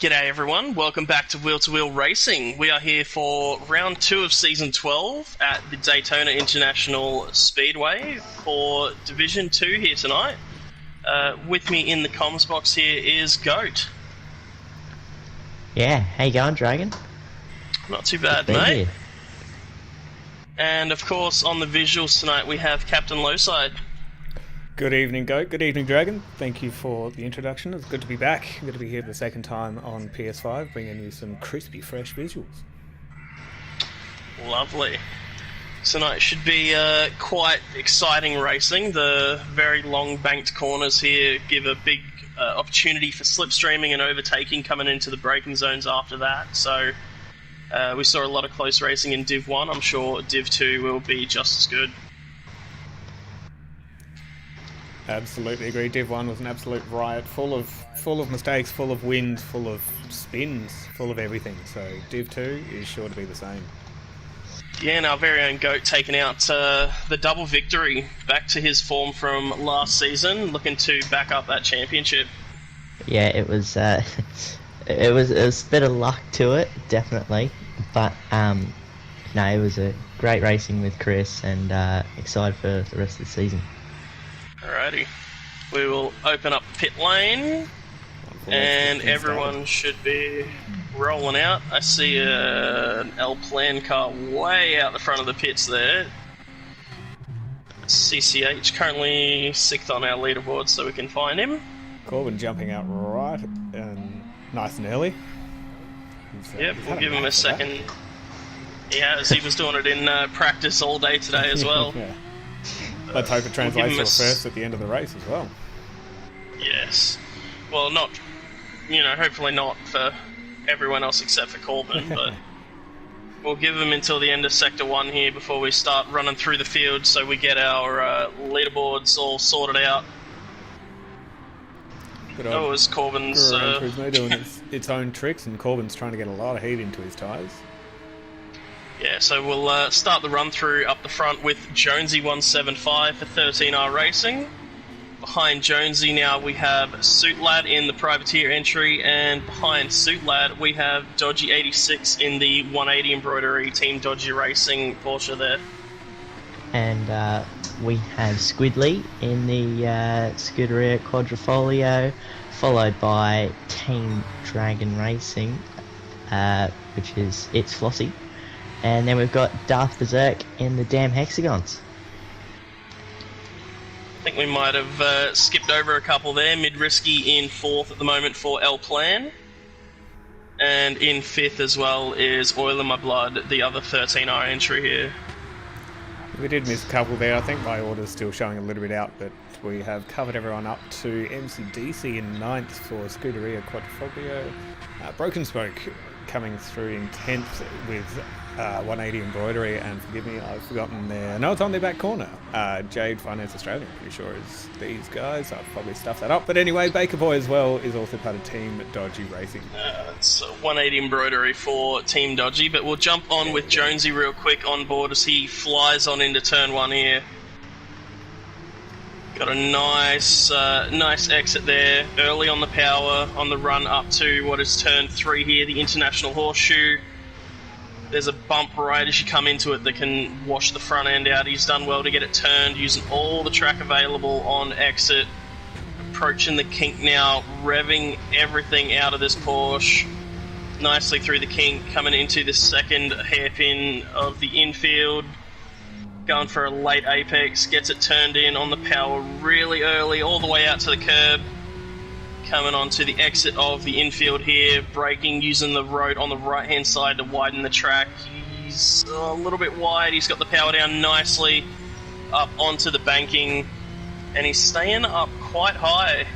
G'day everyone, welcome back to Wheel Racing. We are here for round 2 of season 12 at the Daytona International Speedway for Division 2 here tonight. With me in the comms box here is Goat. Yeah, how you going, Dragon? Not too bad, mate. Here. And of course on the visuals tonight we have Captain Lowside. Good evening, Goat. Good evening, Dragon. Thank you for the introduction. It's good to be back. Good to be here the second time on PS5, bringing you some crispy, fresh visuals. Lovely. Tonight should be quite exciting racing. The very long banked corners here give a big opportunity for slipstreaming and overtaking coming into the braking zones after that. So we saw a lot of close racing in Div1. I'm sure Div2 will be just as good. Absolutely agree. Div 1 was an absolute riot, full of mistakes, full of wins, full of spins, full of everything. So Div 2 is sure to be the same. Yeah, and our very own Goat taking out the double victory, back to his form from last season, looking to back up that championship. Yeah, it was it was a bit of luck to it, definitely. But no, it was a great racing with Chris, and excited for the rest of the season. Alrighty, we will open up pit lane, and everyone should be rolling out. I see an L Plan car way out the front of the pits there. CCH currently 6th on our leaderboard, so we can find him. Corbin jumping out right and nice and early. Yep, we'll give him a second. He was doing it in practice all day today as well. Yeah. Let's hope it translates to a first at the end of the race as well. Yes. Well, not, hopefully not for everyone else except for Corbin, but we'll give him until the end of Sector 1 here before we start running through the field so we get our leaderboards all sorted out. That was Corbin's... Gran Turismo doing its own tricks, and Corbin's trying to get a lot of heat into his tyres. Yeah, so we'll start the run-through up the front with Jonesy175 for 13R Racing. Behind Jonesy now we have Suit Lad in the Privateer entry, and behind Suit Lad we have Dodgy86 in the 180 Embroidery Team Dodgy Racing Porsche there. And we have Squidly in the Scuderia Quadrifoglio, followed by Team Dragon Racing, which is It's Flossie. And then we've got Darth Berserk in the Damn Hexagons. I think we might have skipped over a couple there. Mid-Risky in 4th at the moment for L Plan. And in 5th as well is Oil in My Blood, the other 13R entry here. We did miss a couple there. I think my order's still showing a little bit out, but we have covered everyone up to MCDC in 9th for Scuderia Quadrifoglio. Broken Smoke coming through in 10th with 180 Embroidery, and forgive me, I've forgotten their... No, it's on their back corner. Jade Finance Australia, I'm pretty sure is these guys. I've probably stuffed that up. But anyway, Baker Boy as well is also part of Team Dodgy Racing. It's 180 Embroidery for Team Dodgy, but we'll jump on with Jonesy real quick on board as he flies on into turn 1 here. Got a nice exit there, early on the power, on the run up to what is turn 3 here, the International Horseshoe. There's a bump right as you come into it that can wash the front end out. He's done well to get it turned, using all the track available on exit. Approaching the kink now, revving everything out of this Porsche. Nicely through the kink, coming into the second hairpin of the infield. Going for a late apex, gets it turned in on the power really early, all the way out to the curb. Coming onto the exit of the infield here, braking, using the road on the right-hand side to widen the track. He's a little bit wide, he's got the power down nicely, up onto the banking, and he's staying up quite high,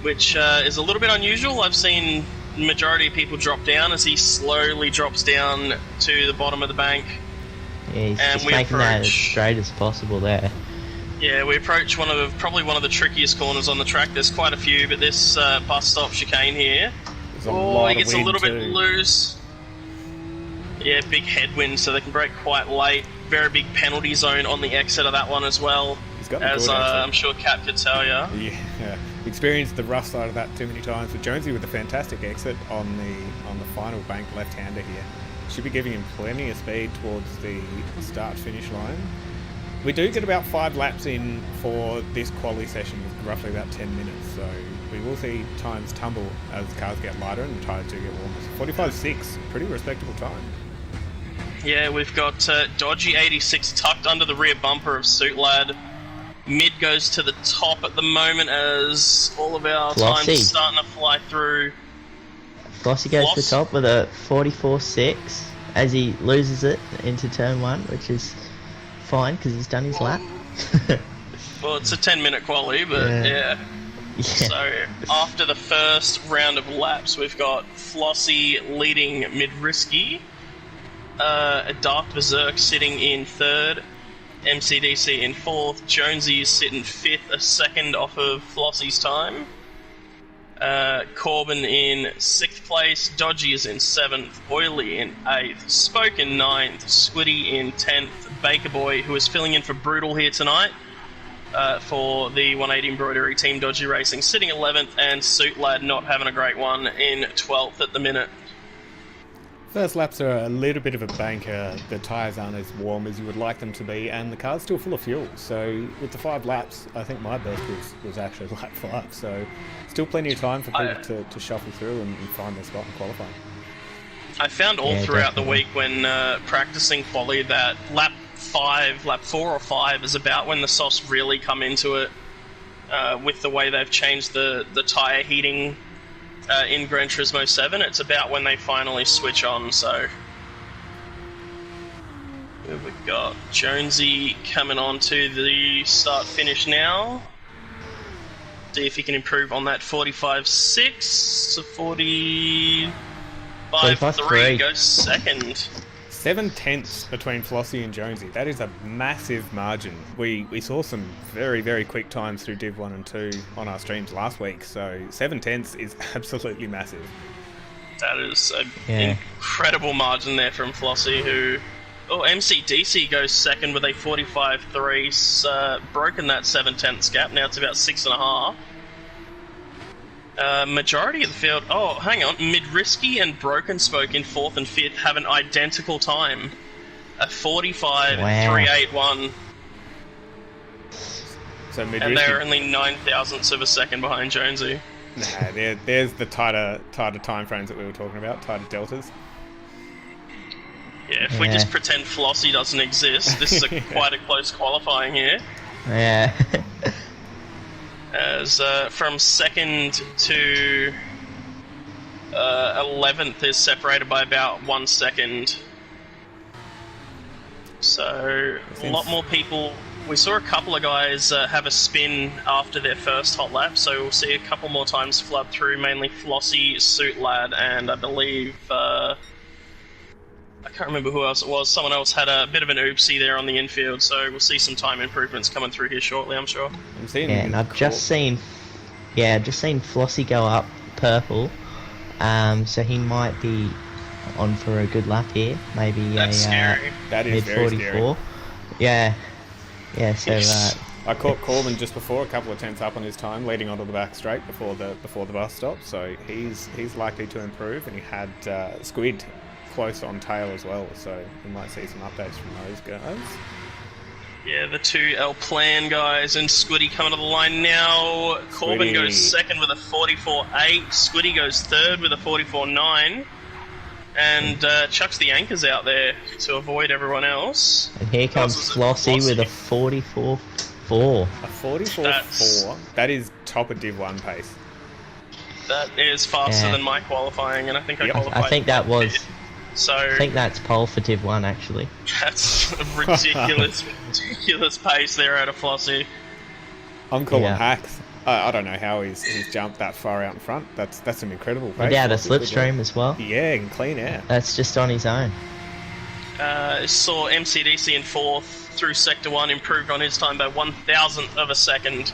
which is a little bit unusual. I've seen the majority of people drop down as he slowly drops down to the bottom of the bank. Yeah, he's just making that as straight as possible there. Yeah, we approach probably one of the trickiest corners on the track. There's quite a few, but this bus stop chicane here, he gets a little bit loose. Yeah, big headwind, so they can brake quite late. Very big penalty zone on the exit of that one as well. got the as good, actually. I'm sure Kat could tell you. Yeah, experienced the rough side of that too many times. But Jonesy with a fantastic exit on the final bank left-hander here. Should be giving him plenty of speed towards the start-finish line. We do get about 5 laps in for this quali session with roughly about 10 minutes, so we will see times tumble as cars get lighter and the tyres do get warmer. 45.6, pretty respectable time. Yeah, we've got Dodgy 86 tucked under the rear bumper of Suit Lad. Mid goes to the top at the moment as all of our times are starting to fly through. Flossie goes to the top with a 44.6 as he loses it into turn 1, which is fine because he's done his lap. Well, it's a 10-minute quali, but yeah. So after the first round of laps, we've got Flossie leading mid-risky, a Dark Berserk sitting in 3rd, MCDC in 4th, Jonesy is sitting 5th, a second off of Flossie's time. Corbin in 6th place, Dodgy is in 7th, Oily in 8th, Spoke in 9th, Squiddy in 10th, Baker Boy, who is filling in for Brutal here tonight for the 180 Embroidery Team Dodgy Racing, sitting 11th, and Suit Lad not having a great one in 12th at the minute. First laps are a little bit of a banker. The tyres aren't as warm as you would like them to be, and the car's still full of fuel. So with the 5 laps, I think my best was actually lap 5. So still plenty of time for people to shuffle through and find their spot in qualifying. I found all throughout the week when practicing quali that lap 4 or 5 is about when the softs really come into it with the way they've changed the tyre heating in Gran Turismo 7. It's about when they finally switch on, so... Here we've got Jonesy coming on to the start-finish now. See if he can improve on that 45.6 to 45.3, goes second. 7 tenths between Flossie and Jonesy. That is a massive margin. We saw some very, very quick times through Div 1 and 2 on our streams last week, so 7 tenths is absolutely massive. That is an incredible margin there from Flossie, who... Oh, MCDC goes second with a 45.3, broken that 7 tenths gap. Now it's about 6.5. Majority of the field... Oh, hang on. Mid-Risky and Broken Spoke in 4th and 5th have an identical time. A 45.381. So and they're only 9 thousandths of a second behind Jonesy. Nah, there's the tighter time frames that we were talking about, tighter deltas. Yeah, if we just pretend Flossie doesn't exist, this is quite a close qualifying here. Yeah. As from 2nd to 11th is separated by about 1 second. So a lot more people. We saw a couple of guys have a spin after their first hot lap, so we'll see a couple more times flood through, mainly Flossie, Suit Lad, and I believe I can't remember who else it was. Someone else had a bit of an oopsie there on the infield, so we'll see some time improvements coming through here shortly, I'm sure. And I've just seen Flossie go up purple, so he might be on for a good lap here. Maybe that's scary. That is very scary. Yeah, so I caught Corbin just before, a couple of tenths up on his time, leading onto the back straight before the bus stop. So he's likely to improve, and he had Squid close on tail as well. So we might see some updates from those guys. Yeah, the 2 El Plan guys and Squiddy coming to the line now. Corbin goes second with a 44.8. Squiddy goes third with a 44.9. And chucks the anchors out there to avoid everyone else. And here comes Flossie with a 44.4. A 44.4. That is top of Div 1 pace. That is faster than my qualifying, and I think I qualified. I think that was... So I think that's pole for Div 1, actually. That's a ridiculous pace there out of Flossie. I'm calling hacks. I don't know how he's jumped that far out in front. That's an incredible pace. Yeah, the slipstream as well. Yeah, in clean air. That's just on his own. Saw MCDC in 4th through Sector 1, improved on his time by 1,000th of a second.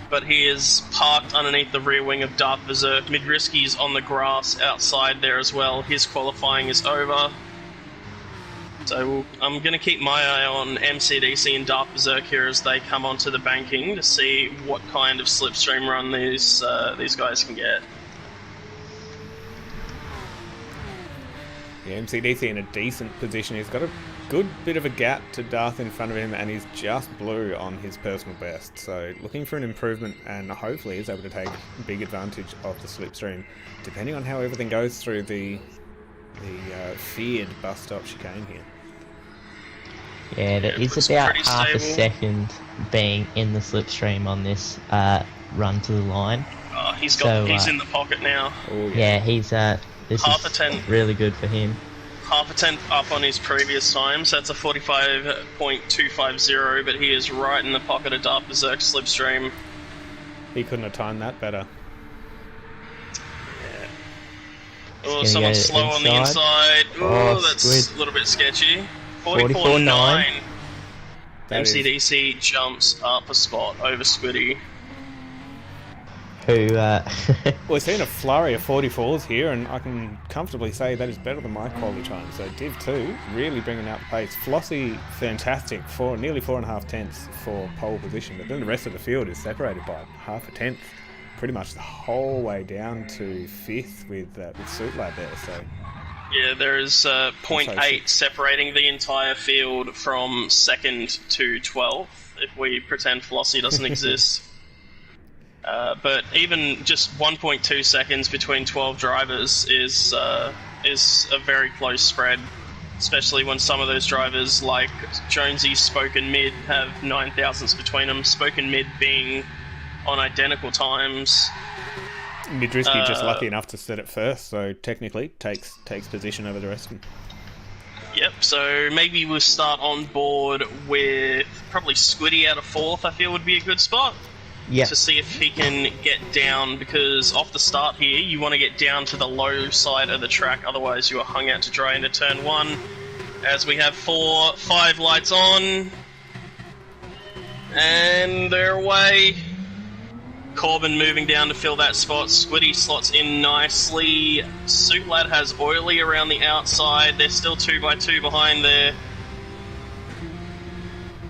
But he is parked underneath the rear wing of Dark Berserk. Mid-Risky's on the grass outside there as well. His qualifying is over. So I'm going to keep my eye on MCDC and Dark Berserk here as they come onto the banking to see what kind of slipstream run these guys can get. Yeah, MCDC in a decent position. He's got a good bit of a gap to Darth in front of him, and he's just blue on his personal best. So looking for an improvement, and hopefully he's able to take big advantage of the slipstream, depending on how everything goes through the feared bus stop chicane here. Yeah, there is about half a second being in the slipstream on this run to the line. Oh, he's in the pocket now. Oh, yeah, he's this half is a tenth. Really good for him. Half a tenth up on his previous time, so that's a 45.250, but he is right in the pocket of Dark Berserk slipstream. He couldn't have timed that better. Yeah. Oh, someone's slow on the inside. Oh, that's Squid. a little bit sketchy. 44.9. MCDC jumps up a spot over Squiddy. Who, We're seeing a flurry of 44s here, and I can comfortably say that is better than my quality time. So Div2 really bringing out the pace. Flossie, fantastic, nearly 4.5 tenths for pole position, but then the rest of the field is separated by half a tenth, pretty much the whole way down to 5th with Suitlad there. So yeah, there is 0.8 separating the entire field from 2nd to 12th, if we pretend Flossie doesn't exist. But even just 1.2 seconds between 12 drivers is a very close spread, especially when some of those drivers, like Jonesy, Spoke and Mid, have 9 thousandths between them. Spoke and Mid being on identical times. Midrisky just lucky enough to set it first, so technically takes position over the rest of them. Yep, so maybe we'll start on board with probably Squiddy out of 4th, I feel would be a good spot. Yep. To see if he can get down, because off the start here, you want to get down to the low side of the track, otherwise you are hung out to dry into turn 1. As we have 5 lights on, and they're away. Corbin moving down to fill that spot. Squiddy slots in nicely. Suitlad has Oily around the outside. They're still 2x2 behind there.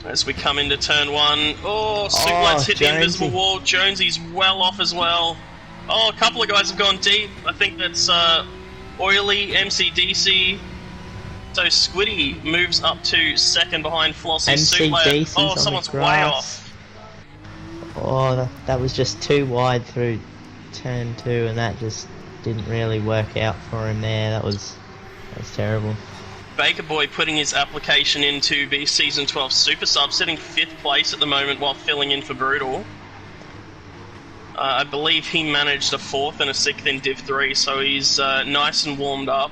As we come into turn 1. Oh, Suitlad's hit the invisible wall. Jonesy's well off as well. Oh, a couple of guys have gone deep. I think that's Oily, MCDC. So Squiddy moves up to 2nd behind Flossie. MCDC's Suitlad. Oh, on someone's the way grass. off. Oh, that was just too wide through turn 2, and that just didn't really work out for him there. That was terrible. Baker Boy putting his application in to be Season 12 Super Sub, sitting 5th place at the moment while filling in for Brutal. I believe he managed a 4th and a 6th in Div 3, so he's nice and warmed up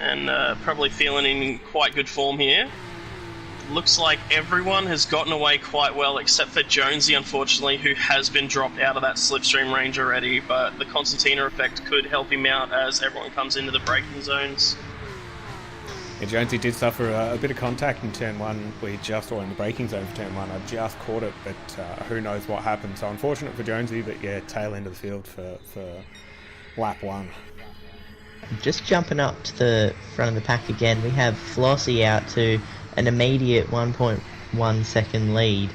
and probably feeling in quite good form here. Looks like everyone has gotten away quite well except for Jonesy, unfortunately, who has been dropped out of that slipstream range already, but the Constantina effect could help him out as everyone comes into the braking zones. Yeah, Jonesy did suffer a bit of contact in turn 1. In the braking zone for turn 1. I just caught it, but who knows what happened. So unfortunate for Jonesy, but yeah, tail end of the field for lap 1. Just jumping up to the front of the pack again, we have Flossie out to an immediate 1.1 second lead,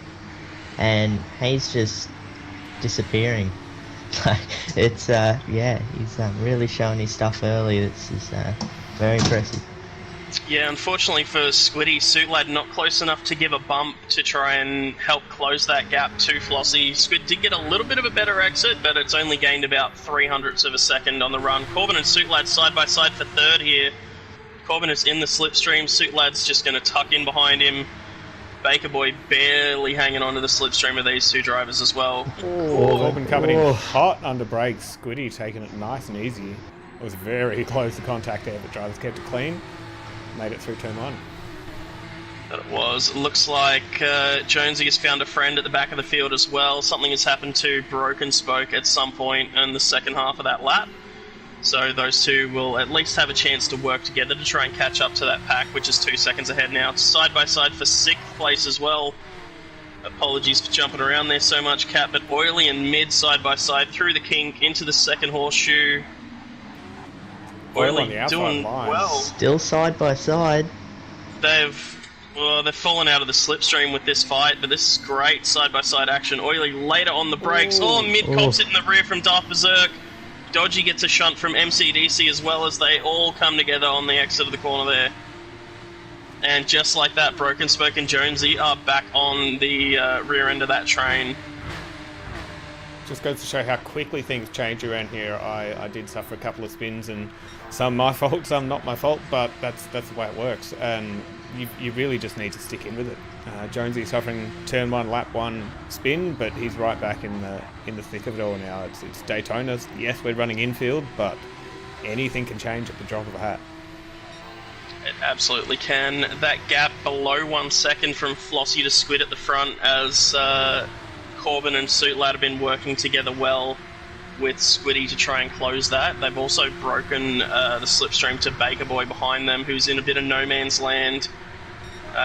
and he's just disappearing. It's he's really showing his stuff early. It's very impressive. Yeah, unfortunately for Squiddy, Suitlad not close enough to give a bump to try and help close that gap to Flossie. Squid did get a little bit of a better exit, but it's only gained about 0.03 of a second on the run. Corbin and Suitlad side by side for 3rd here. Corbin is in the slipstream. Suitlad's just going to tuck in behind him. Baker Boy barely hanging on to the slipstream of these 2 drivers as well. Corbin coming in hot under brakes. Squiddy taking it nice and easy. It was very close to contact there, but drivers kept it clean. Made it through turn 1. That it was. It looks like Jonesy has found a friend at the back of the field as well. Something has happened to Broken Spoke at some point in the second half of that lap. So those 2 will at least have a chance to work together to try and catch up to that pack, which is 2 seconds ahead now. Side by side for 6th place as well. Apologies for jumping around there so much, Cat, but Oily and Mid side by side through the kink into the 2nd horseshoe. Oily doing well. Still side by side. they've fallen out of the slipstream with this fight, but this is great side-by-side action. Oily later on the brakes. Mid cops it in the rear from Darth Berserk. Dodgy gets a shunt from MCDC as well, as they all come together on the exit of the corner there. And just like that, Broken Spoke and Jonesy are back on the rear end of that train. Just goes to show how quickly things change around here. I did suffer a couple of spins, and some my fault, some not my fault, but that's the way it works. And you really just need to stick in with it. Jonesy suffering turn 1, lap 1 spin, but he's right back in the thick of it all now. It's Daytona. Yes, we're running infield, but anything can change at the drop of a hat. It absolutely can. That gap below 1 second from Flossie to Squid at the front, as Corbin and Suitlad have been working together well with Squiddy to try and close that. They've also broken the slipstream to Baker Boy behind them, who's in a bit of no man's land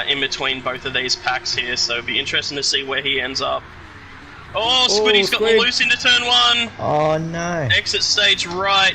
in between both of these packs here, so it'll be interesting to see where he ends up. Squiddy's got loose into turn 1. Oh no. Exit stage right.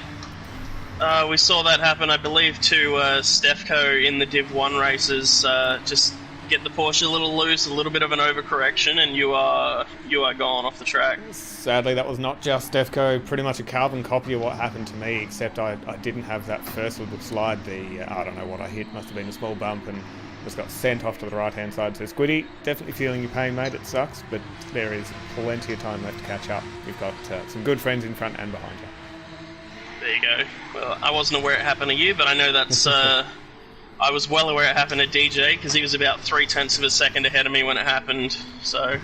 We saw that happen, I believe, to Stefco in the Div2 races. Just get the Porsche a little loose, a little bit of an overcorrection, and you are gone off the track. Sadly, that was not just Stefco. Pretty much a carbon copy of what happened to me, except I didn't have that first little slide. I don't know what I hit. Must have been a small bump, and just got sent off to the right-hand side. So Squiddy, definitely feeling your pain, mate. It sucks, but there is plenty of time left to catch up. You've got some good friends in front and behind you. There you go. Well, I wasn't aware it happened to you, but I know that's... I was well aware it happened to DJ, because he was about 0.3 of a second ahead of me when it happened, so...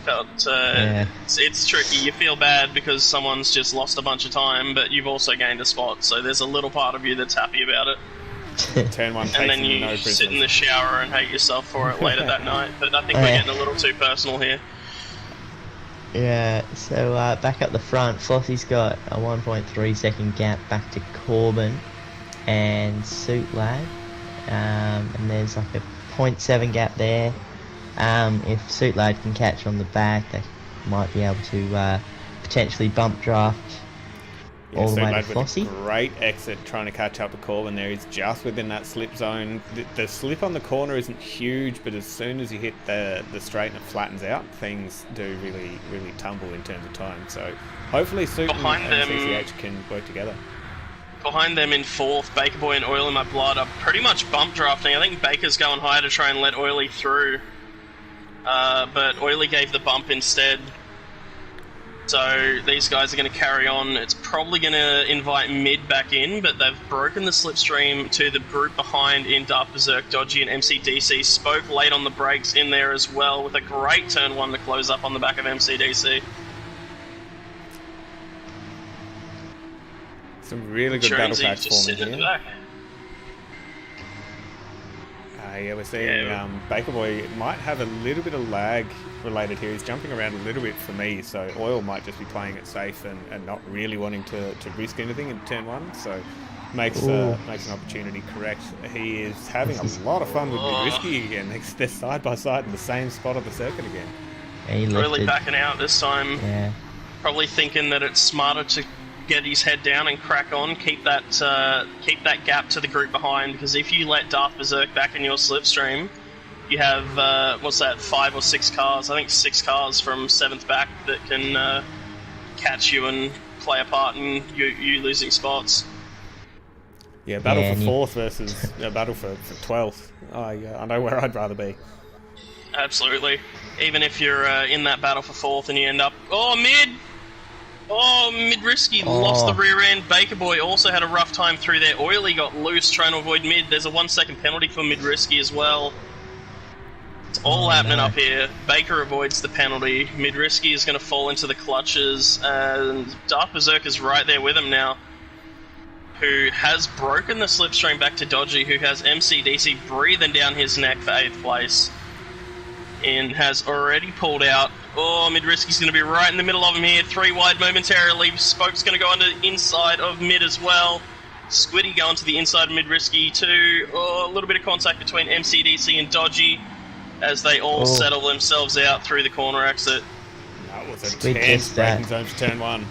felt... It's tricky. You feel bad because someone's just lost a bunch of time, but you've also gained a spot, so there's a little part of you that's happy about it. Turn 1 and then you sit in the shower and hate yourself for it later that night, but I think we're getting a little too personal here. Yeah, so back up the front, Flossie's got a 1.3 second gap back to Corbin and Suitlad, and there's like a 0.7 gap there. If Suitlad can catch on the back, they might be able to potentially bump draft all the way to Flossie. Great exit trying to catch up to Corbin there. He's just within that slip zone. The slip on the corner isn't huge, but as soon as you hit the straight and it flattens out, things do really, really tumble in terms of time. So hopefully Suit and CCH can work together. Behind them in 4th, Baker Boy and Oil in My Blood are pretty much bump drafting. I think Baker's going higher to try and let Oily through, but Oily gave the bump instead. So these guys are going to carry on. It's probably going to invite Mid back in, but they've broken the slipstream to the group behind in Darth Berserk, Dodgy and MCDC. Spoke late on the brakes in there as well, with a great turn 1 to close up on the back of MCDC. Some really good battle packs forming here. Yeah, we're seeing Baker Boy might have a little bit of lag related here. He's jumping around a little bit for me, so Oil might just be playing it safe and not really wanting to risk anything in turn 1, so makes an opportunity correct. He is having a lot of fun with Risky again. They're side by side in the same spot of the circuit again. Really backing out this time. Yeah. Probably thinking that it's smarter to get his head down and crack on, keep that gap to the group behind, because if you let Darth Berserk back in your slipstream, you have 5 or 6 cars, I think 6 cars from 7th back that can catch you and play a part in you losing spots. Yeah, battle for 4th versus a battle for 12th. I know where I'd rather be. Absolutely. Even if you're in that battle for 4th and you end up mid. Mid risky, lost the rear end. Baker Boy also had a rough time through there. Oily got loose trying to avoid mid. There's a 1 second penalty for mid risky as well. It's all happening up here. Baker avoids the penalty. Mid risky is going to fall into the clutches, and Darth Berserk is right there with him now, who has broken the slipstream back to Dodgy, who has MCDC breathing down his neck for 8th place, and has already pulled out. Mid risky's going to be right in the middle of him here. 3 wide momentarily. Spoke's going to go under the inside of mid as well. Squiddy going to the inside of mid risky too. A little bit of contact between MCDC and Dodgy as they all settle themselves out through the corner exit. That was a tense braking zone for turn 1.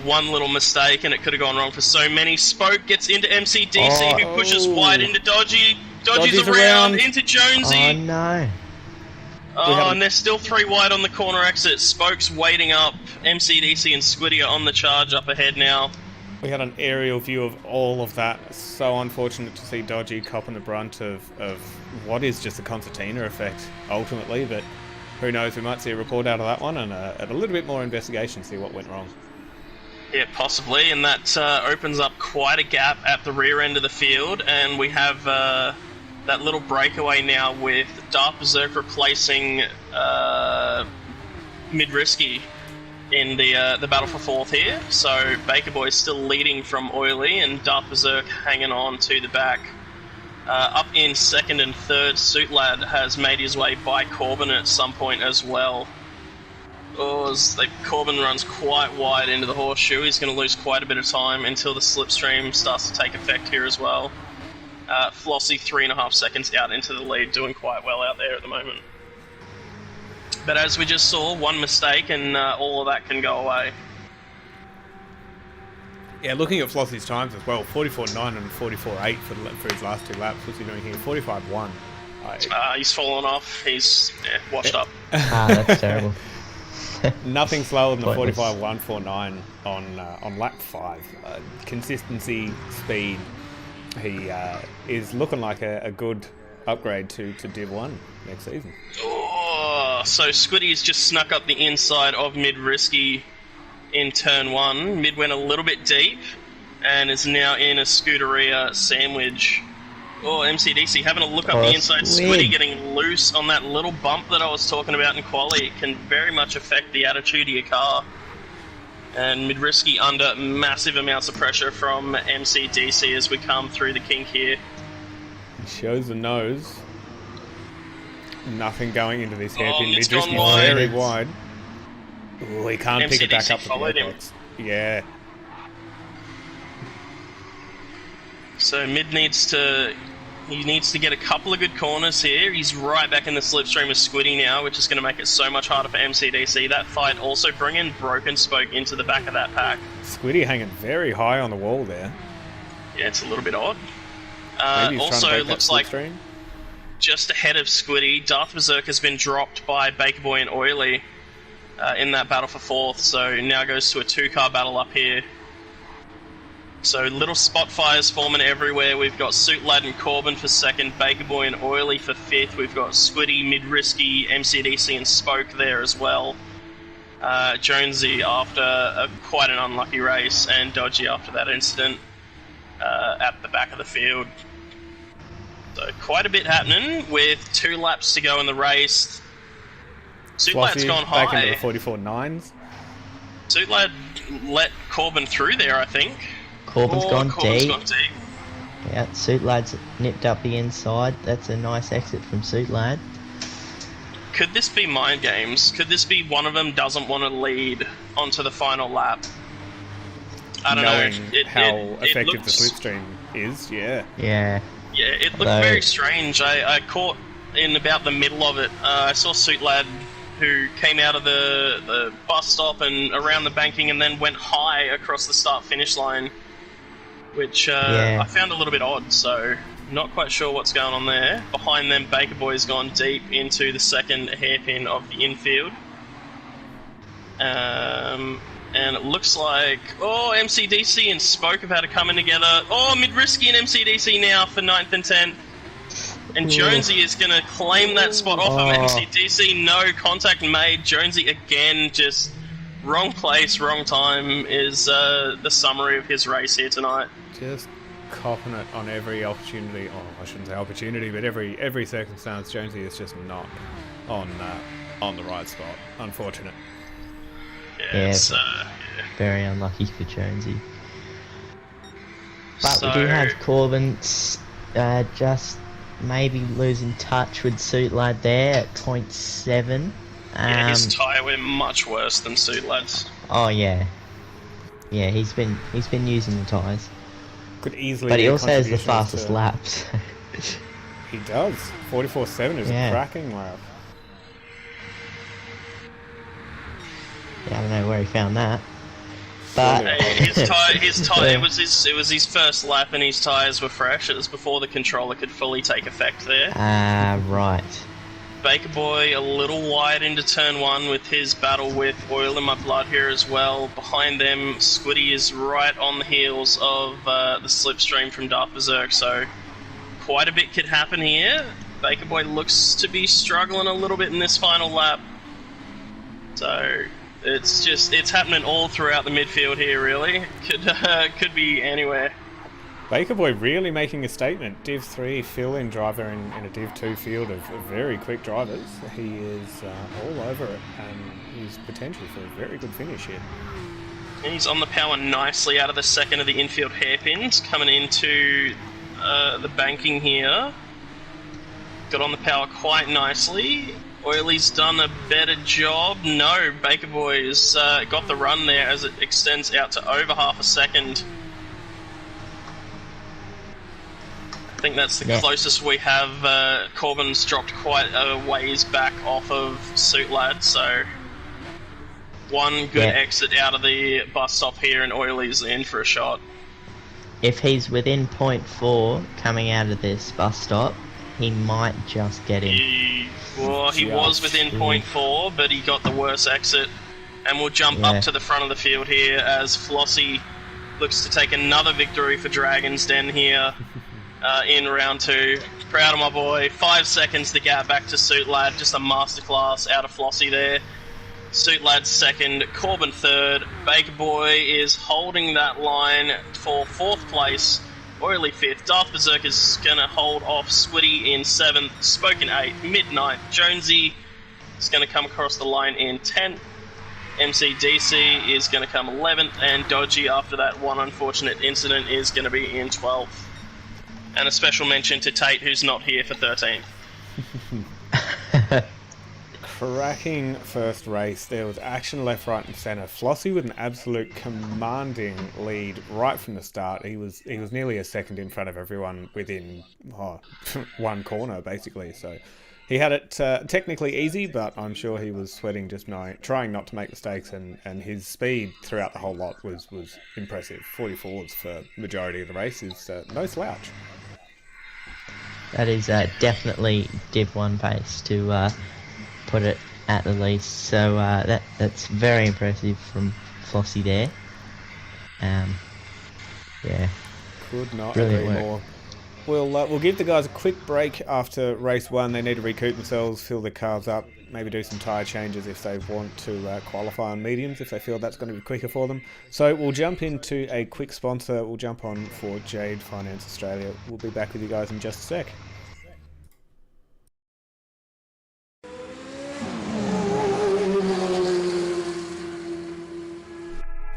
One little mistake and it could have gone wrong for so many. Spoke gets into MCDC, who pushes wide into Dodgy. Dodgy's around into Jonesy. Oh no. Oh, and they're still 3 wide on the corner exit. Spoke's waiting up. MCDC and Squiddy are on the charge up ahead now. We had an aerial view of all of that. So unfortunate to see Dodgy copping the brunt of what is just a concertina effect, ultimately. But who knows, we might see a report out of that one and a little bit more investigation, see what went wrong. Yeah, possibly, and that opens up quite a gap at the rear end of the field, and we have that little breakaway now with Dark Berserk replacing Mid-Risky in the battle for 4th here. So Baker Boy still leading from Oily, and Dark Berserk hanging on to the back. Up in 2nd and 3rd, Suit Lad has made his way by Corbin at some point as well. Corbin runs quite wide into the horseshoe. He's going to lose quite a bit of time until the slipstream starts to take effect here as well. Flossie 3.5 seconds out into the lead, doing quite well out there at the moment. But as we just saw, one mistake and all of that can go away. Yeah, looking at Flossie's times as well, 44.9 and 44.8 for his last 2 laps. What's he doing here? 45.1. He's fallen off. He's washed up. That's terrible. Nothing slower than the 45.149 on lap 5. Consistency, speed. He is looking like a good upgrade to Div2 next season. Oh, so Squiddy's just snuck up the inside of Mid-Risky in turn 1. Mid went a little bit deep and is now in a Scuderia sandwich. Oh, MCDC having a look up the inside. Squiddy getting loose on that little bump that I was talking about in quali. It can very much affect the attitude of your car. And Mid-Risky under massive amounts of pressure from MCDC as we come through the kink here. He shows the nose. Nothing going into this hairpin. It's Mid-Risky gone wide. very wide. Oh, he can't pick it back up to the apex. Yeah. So Mid needs to get a couple of good corners here. He's right back in the slipstream of Squiddy now, which is going to make it so much harder for MCDC. That fight also bringing Broken Spoke into the back of that pack. Squiddy hanging very high on the wall there. Yeah, it's a little bit odd. Also, looks like just ahead of Squiddy, Darth Berserk has been dropped by Baker Boy and Oily in that battle for 4th, so now goes to a 2-car battle up here. So little spot fires forming everywhere. We've got Suit Lad and Corbin for 2nd, Baker Boy and Oily for 5th. We've got Squiddy, Mid-Risky, MCDC and Spoke there as well. Jonesy after quite an unlucky race, and Dodgy after that incident at the back of the field. So quite a bit happening with 2 laps to go in the race. Suit Lad's gone high. Back into the 44.9s. Suit Lad let Corbin through there, I think. Corbin's gone deep. Gone deep. Yeah, Suit Lad's nipped up the inside. That's a nice exit from Suit Lad. Could this be mind games? Could this be one of them doesn't want to lead onto the final lap? I don't know. How effective the slipstream is, yeah. Yeah. Yeah, it looked very strange. I caught in about the middle of it. I saw Suit Lad who came out of the bus stop and around the banking and then went high across the start-finish line, which I found a little bit odd, so not quite sure what's going on there. Behind them, Baker Boy's gone deep into the 2nd hairpin of the infield. And it looks like, MCDC and Spoke have had to come in together. Mid-Risky and MCDC now for 9th and 10th. And Jonesy is going to claim that spot off of MCDC. No contact made. Jonesy again, just wrong place, wrong time is the summary of his race here tonight. Just copping it on every opportunity. I shouldn't say opportunity, but every circumstance. Jonesy is just not on the right spot. Unfortunate. Very unlucky for Jonesy. But we do have Corbin just maybe losing touch with Suit Lad there at 0.7. His tyre went much worse than Suit Lad's. Oh yeah. Yeah, he's been using the tyres. Could easily. But he also has the fastest laps. He does. 44.7 is a cracking lap. Yeah, I don't know where he found that. But It was his first lap, and his tyres were fresh. It was before the controller could fully take effect there. Right. Baker Boy a little wide into turn 1 with his battle with Oil in My Blood here as well. Behind them, Squiddy is right on the heels of the slipstream from Darth Berserk, so quite a bit could happen here. Baker Boy looks to be struggling a little bit in this final lap. So it's happening all throughout the midfield here, really. Could be anywhere. Baker Boy really making a statement. Div3 fill-in driver in a Div2 field of very quick drivers. He is all over it, and he's potential for a very good finish here. And he's on the power nicely out of the second of the infield hairpins, coming into the banking here. Got on the power quite nicely. Oily's done a better job. No, Baker Boy has got the run there as it extends out to over half a second. I think that's the closest we have. Corbin's dropped quite a ways back off of Suit Lad, so one good exit out of the bus stop here, and Oily's in for a shot. If he's within 0.4 coming out of this bus stop, he might just get him. He was within 0.4, but he got the worst exit, and we'll jump up to the front of the field here as Flossie looks to take another victory for Dragon's Den here. In round 2. Proud of my boy. 5 seconds to get back to Suit Lad. Just a masterclass out of Flossie there. Suit Lad second, Corbin third. Baker Boy is holding that line for 4th place. Oily 5th. Darth Berserk is going to hold off Squiddy in 7th. Spoke in 8th. Midnight. Jonesy is going to come across the line in 10th. MCDC is going to come 11th. And Dodgy, after that one unfortunate incident, is going to be in 12th. And a special mention to Tate, who's not here for 13th. Cracking first race. There was action left, right, and centre. Flossie with an absolute commanding lead right from the start. He was nearly a second in front of everyone within one corner, basically. So he had it technically easy, but I'm sure he was sweating just trying not to make mistakes, and his speed throughout the whole lot was impressive. 44s for majority of the race is no slouch. That is definitely Div 1 pace, to put it at the least. So that's very impressive from Flossie there. Yeah. Could not Brilliant agree work. more. We'll give the guys a quick break after race 1. They need to recoup themselves, fill their carbs up, maybe do some tyre changes if they want to qualify on mediums, if they feel that's going to be quicker for them. So we'll jump into a quick sponsor. We'll jump on for Jade Finance Australia. We'll be back with you guys in just a sec.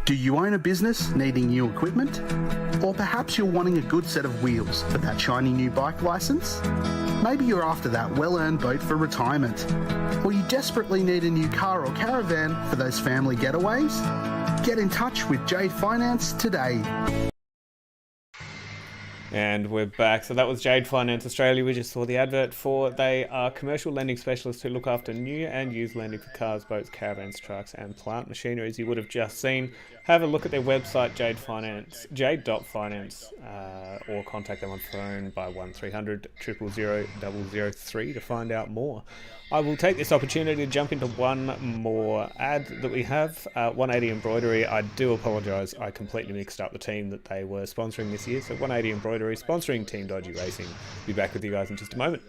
Do you own a business needing new equipment? Or perhaps you're wanting a good set of wheels for that shiny new bike license? Maybe you're after that well-earned boat for retirement. Or you desperately need a new car or caravan for those family getaways? Get in touch with Jade Finance today. And we're back. So that was Jade Finance Australia. We just saw the advert for. They are commercial lending specialists who look after new and used lending for cars, boats, caravans, trucks, and plant machinery, as you would have just seen. Have a look at their website, jade.finance, or contact them on phone by 1300 000 003 to find out more. I will take this opportunity to jump into one more ad that we have. 180 Embroidery. I do apologise. I completely mixed up the team that they were sponsoring this year. So 180 Embroidery sponsoring Team Dodgy Racing. Be back with you guys in just a moment.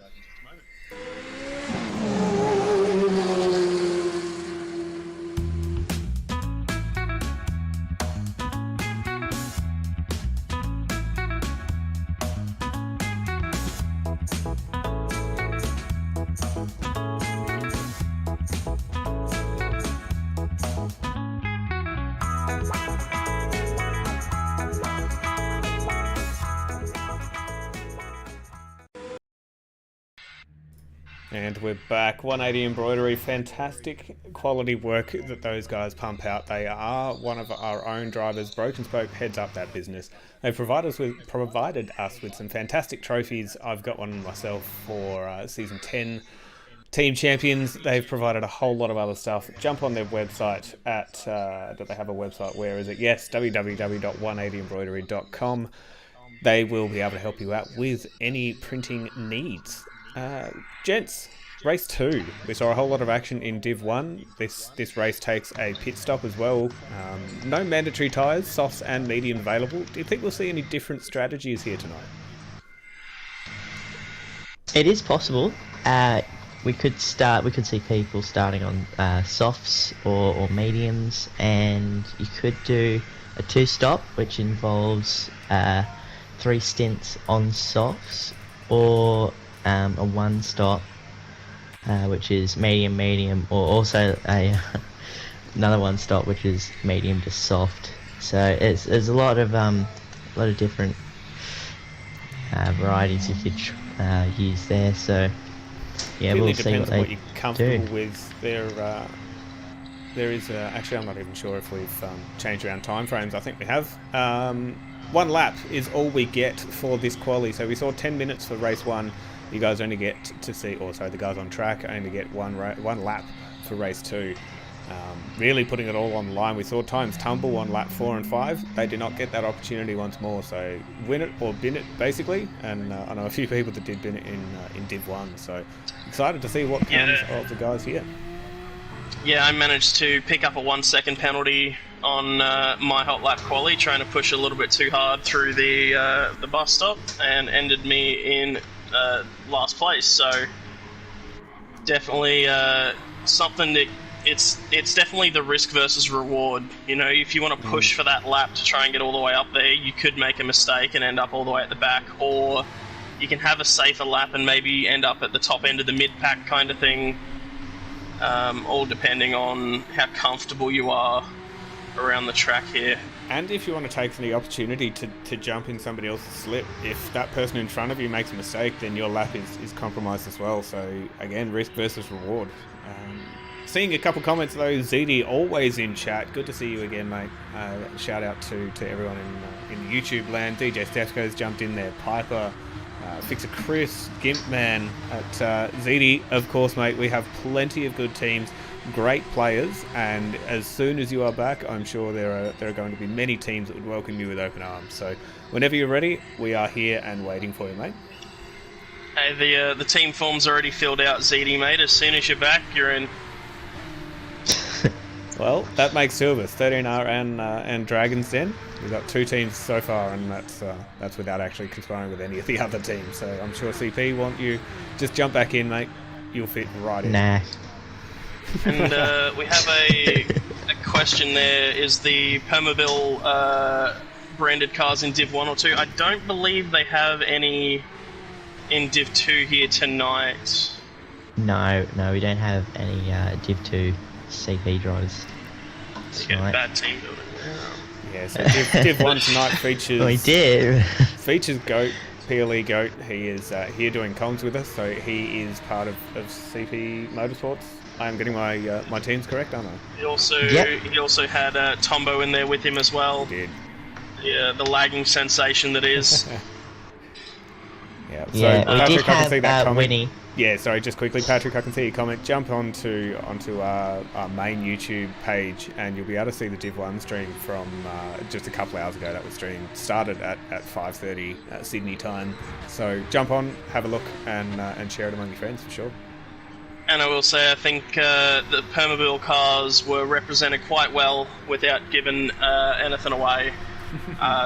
And we're back. 180 Embroidery, fantastic quality work that those guys pump out. They are one of our own drivers. Broken Spoke heads up that business. They've provided us with some fantastic trophies. I've got one myself for season 10. Team Champions, they've provided a whole lot of other stuff. Jump on their website at, do they have a website? Where is it? Yes, www.180embroidery.com. They will be able to help you out with any printing needs. Gents, race 2. We saw a whole lot of action in Div 1. This race takes a pit stop as well. No mandatory tyres, softs and medium available. Do you think we'll see any different strategies here tonight? It is possible. We could see people starting on softs or mediums, and you could do a 2-stop, which involves 3 stints on softs, or a 1-stop, which is medium, or also another 1-stop, which is medium to soft. So there's a lot of different varieties you could use there. So yeah, really we'll see depends what on what they you're comfortable do. with. There is actually, I'm not even sure if we've changed around timeframes. I think we have. 1 lap is all we get for this quali. So we saw 10 minutes for race 1. You guys only get to see, or sorry, the guys on track only get one lap for race 2. Really putting it all on the line. We saw times tumble on lap 4 and 5. They did not get that opportunity once more. So win it or bin it, basically. And I know a few people that did bin it in Div 1. So excited to see what comes of the guys here. Yeah, I managed to pick up a 1-second penalty on my hot lap quali, trying to push a little bit too hard through the bus stop, and ended me in last place. So definitely something that it's definitely the risk versus reward. You know, if you want to push for that lap to try and get all the way up there, you could make a mistake and end up all the way at the back, or you can have a safer lap and maybe end up at the top end of the mid-pack kind of thing, all depending on how comfortable you are around the track here. And if you want to take the opportunity to jump in somebody else's slip, if that person in front of you makes a mistake, then your lap is compromised as well. So again, risk versus reward. Seeing a couple comments though, ZD always in chat. Good to see you again, mate. Shout out to everyone in YouTube land. DJ Stefko's jumped in there. Piper, Fixer Chris, Gimpman at ZD. Of course, mate, we have plenty of good teams, great players, and as soon as you are back, I'm sure there are going to be many teams that would welcome you with open arms. So whenever you're ready, we are here and waiting for you, mate. Hey, the team form's already filled out, ZD, mate. As soon as you're back, you're in. Well, that makes 2 of us, 13R and Dragon's Den. We've got 2 teams so far, and that's without actually conspiring with any of the other teams. So I'm sure CP want you. Just jump back in, mate. You'll fit right in. Nah. And we have a question there. Is the Permobil branded cars in Div 1 or 2? I don't believe they have any in Div 2 here tonight. No, we don't have any Div 2 CP drivers tonight. Bad team building. Yeah, so Div 1 tonight features... We did. Features Goat, PLE Goat. He is here doing comms with us, so he is part of CP Motorsports. I am getting my teams correct, aren't I? He also had Tombo in there with him as well. He did. Yeah, the lagging sensation that is. Yeah, so Yeah, we Patrick, did I can see that have comment. Winnie. Yeah, sorry, just quickly, Patrick, I can see your comment. Jump onto our main YouTube page, and you'll be able to see the Div 1 stream from just a couple hours ago. That was streamed. Started at 5:30 Sydney time. So jump on, have a look, and share it among your friends for sure. And I will say, I think the Permobil cars were represented quite well without giving anything away.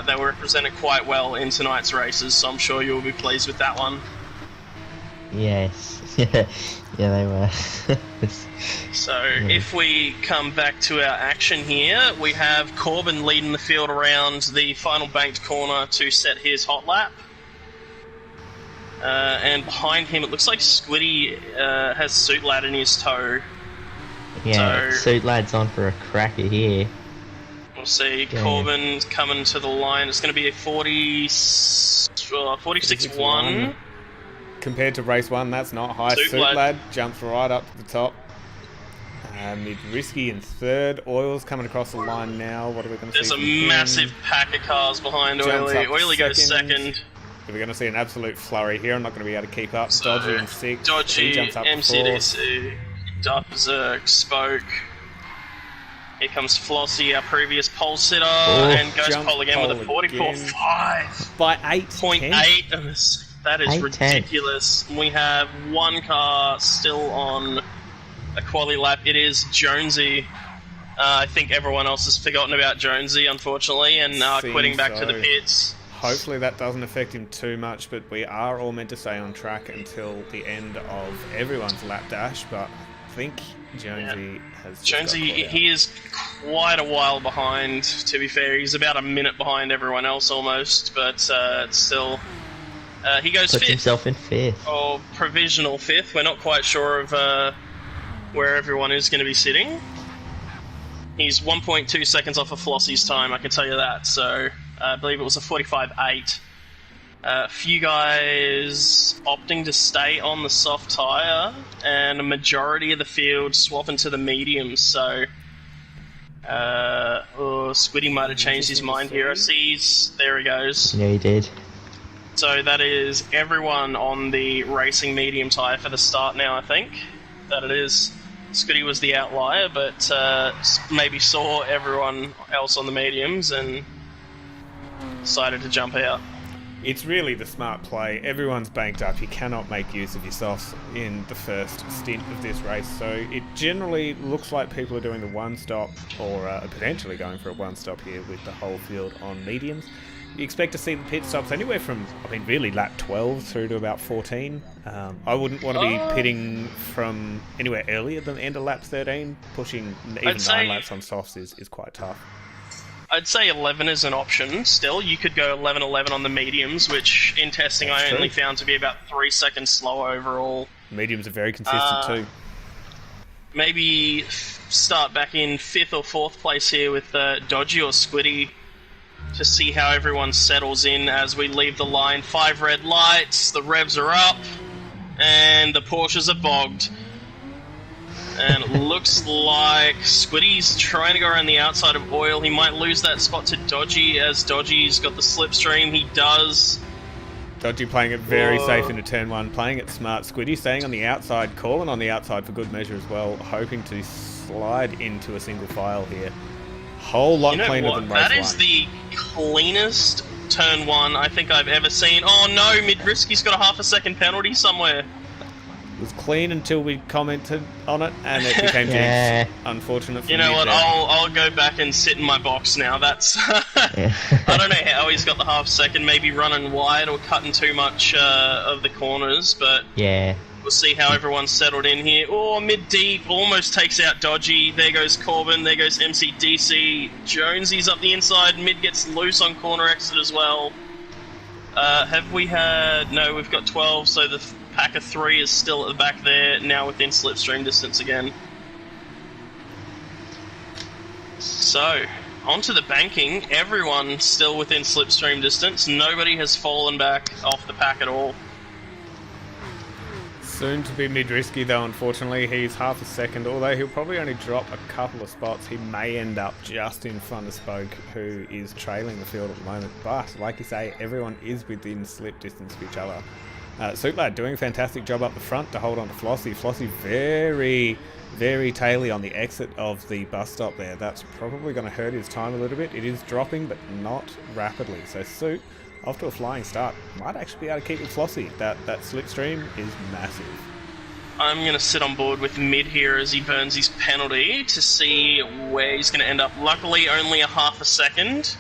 They were represented quite well in tonight's races, so I'm sure you'll be pleased with that one. Yes. Yeah, they were. So if we come back to our action here, we have Corbin leading the field around the final banked corner to set his hot lap. And behind him, it looks like Squiddy has Suit Lad in his tow. Yeah, So- Suit Lad's on for a cracker here. We'll see. Yeah. Corbin coming to the line. It's going to be a 46-1. Compared to race 1, that's not high. Suit Suit Lad. Lad jumps right up to the top. Mid Risky in 3rd. Oil's coming across the line now. What are we going to see? There's a from him? massive pack of cars behind Jumps Oily. up Oily goes second. We're going to see an absolute flurry here. I'm not going to be able to keep up. So, Dodgy in 6. Dodgy, He jumps up to 4th. MCDC, Berserk, Spoke. Here comes Flossie, our previous pole sitter, and goes jump pole again with a pole 44.5. By 8.10. That is 8:10. ridiculous. We have one car still on a quali lap. It is Jonesy. I think everyone else has forgotten about Jonesy, unfortunately, and quitting back to the pits. Hopefully that doesn't affect him too much, but we are all meant to stay on track until the end of everyone's lap dash, but I think Jonesy has just Jonesy, got caught out. he is quite a while behind, to be fair. He's about a minute behind everyone else almost, but still. He goes Puts 5th. himself in 5th. Or provisional 5th. We're not quite sure of where everyone is going to be sitting. He's 1.2 seconds off of Flossie's time, I can tell you that. So I believe it was a 45.8. A few guys opting to stay on the soft tyre, and a majority of the field swapping to the mediums. So Squiddy might have changed his mind here. I see there he goes. Yeah, he did. So that is everyone on the racing medium tyre for the start now, I think. That it is. Scotty was the outlier, but maybe saw everyone else on the mediums and decided to jump out. It's really the smart play. Everyone's banked up. You cannot make use of your softs in the first stint of this race. So it generally looks like people are doing the one stop or potentially going for a one stop here with the whole field on mediums. You expect to see the pit stops anywhere from, really lap 12 through to about 14. I wouldn't want to be pitting from anywhere earlier than the end of lap 13. Pushing even 9 laps on softs is quite tough. I'd say 11 is an option still. You could go 11-11 on the mediums, which in testing I only found to be about 3 seconds slower overall. Mediums are very consistent too. Maybe start back in 5th or 4th place here with Dodgy or Squiddy to see how everyone settles in as we leave the line. 5 red lights, the revs are up, and the Porsches are bogged. And it looks like Squiddy's trying to go around the outside of Oil. He might lose that spot to Dodgy, as Dodgy's got the slipstream. He does. Dodgy playing it very safe into turn 1, playing it smart. Squiddy staying on the outside, calling on the outside for good measure as well, hoping to slide into a single file here. Whole lot cleaner than race 1. That is the cleanest turn 1 I think I've ever seen. Oh no, Mid-Risky's got a half a second penalty somewhere. It was clean until we commented on it, and it became jinx. Unfortunate for you know me what? there. I'll go back and sit in my box now. That's I don't know how he's got the half second. Maybe running wide or cutting too much of the corners, but yeah, we'll see how everyone's settled in here. Oh, mid deep almost takes out Dodgy. There goes Corbin. There goes MCDC. Jonesy's up the inside. Mid gets loose on corner exit as well. Have we had? No, we've got 12. So the pack of 3 is still at the back there, now within slipstream distance again. So, onto the banking. Everyone still within slipstream distance. Nobody has fallen back off the pack at all. Soon to be Mid-Risky though, unfortunately. He's half a second, although he'll probably only drop a couple of spots. He may end up just in front of Spoke, who is trailing the field at the moment. But, like you say, everyone is within slip distance of each other. Suitlad doing a fantastic job up the front to hold on to Flossie. Flossie very, very taily on the exit of the bus stop there. That's probably going to hurt his time a little bit. It is dropping, but not rapidly. So Suit, off to a flying start, might actually be able to keep with Flossie. That slipstream is massive. I'm going to sit on board with Mid here as he burns his penalty to see where he's going to end up. Luckily, only a half a second.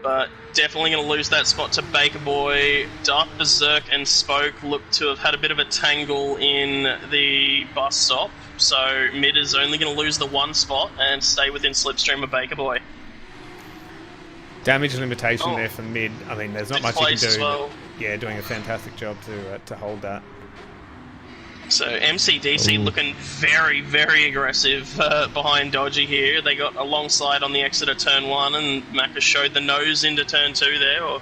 But definitely going to lose that spot to Baker Boy. Dark Berserk and Spoke look to have had a bit of a tangle in the bus stop. So Mid is only going to lose the 1 spot and stay within slipstream of Baker Boy. Damage limitation there for Mid. There's not much you can do. Well. Yeah, doing a fantastic job to hold that. So MCDC looking very, very aggressive behind Dodgy here. They got alongside on the exit of turn 1, and Macca showed the nose into turn 2 there. Or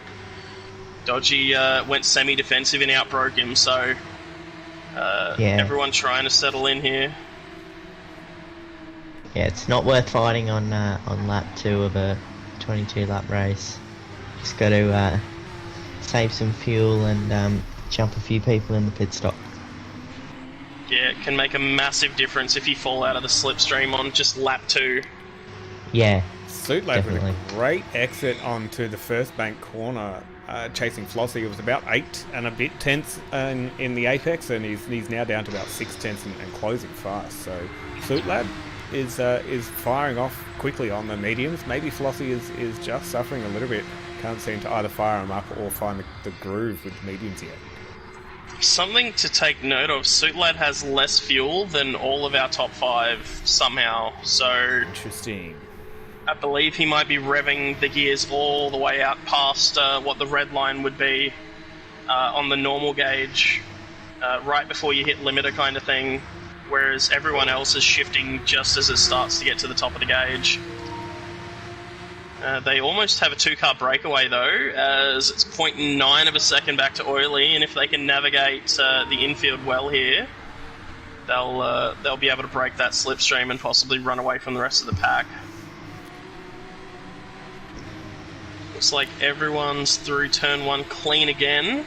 Dodgy went semi-defensive and outbroke him. So everyone trying to settle in here. Yeah, it's not worth fighting on lap 2 of a 22 lap race. Just got to save some fuel and jump a few people in the pit stop. Yeah, it can make a massive difference if you fall out of the slipstream on just lap 2. Yeah, Suitlad with definitely. a great exit onto the first bank corner, chasing Flossie. It was about 8 and a bit tenths in the apex, and he's now down to about 6 tenths and closing fast. So Suitlad is firing off quickly on the mediums. Maybe Flossie is just suffering a little bit. Can't seem to either fire him up or find the groove with the mediums yet. Something to take note of, Suitlad has less fuel than all of our top 5 somehow, so Interesting. I believe he might be revving the gears all the way out past what the red line would be on the normal gauge, right before you hit limiter kind of thing, whereas everyone else is shifting just as it starts to get to the top of the gauge. They almost have a 2-car breakaway though, as it's 0.9 of a second back to Oily, and if they can navigate the infield well here, they'll be able to break that slipstream and possibly run away from the rest of the pack. Looks like everyone's through turn 1 clean again.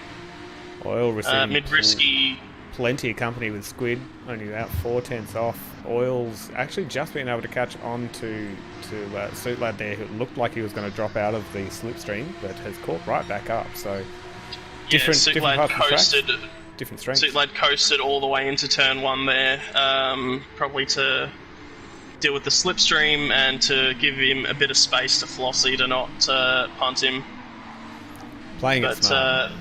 Oil receiving Mid-risky. plenty of company with Squid, only about 4 tenths off. Oil's actually just been able to catch on to Suitlad there, who looked like he was going to drop out of the slipstream, but has caught right back up. So different Suitlad parts of the track, different strengths. Suitlad coasted all the way into turn 1 there, probably to deal with the slipstream and to give him a bit of space to Flossie to not punt him. Playing it smart.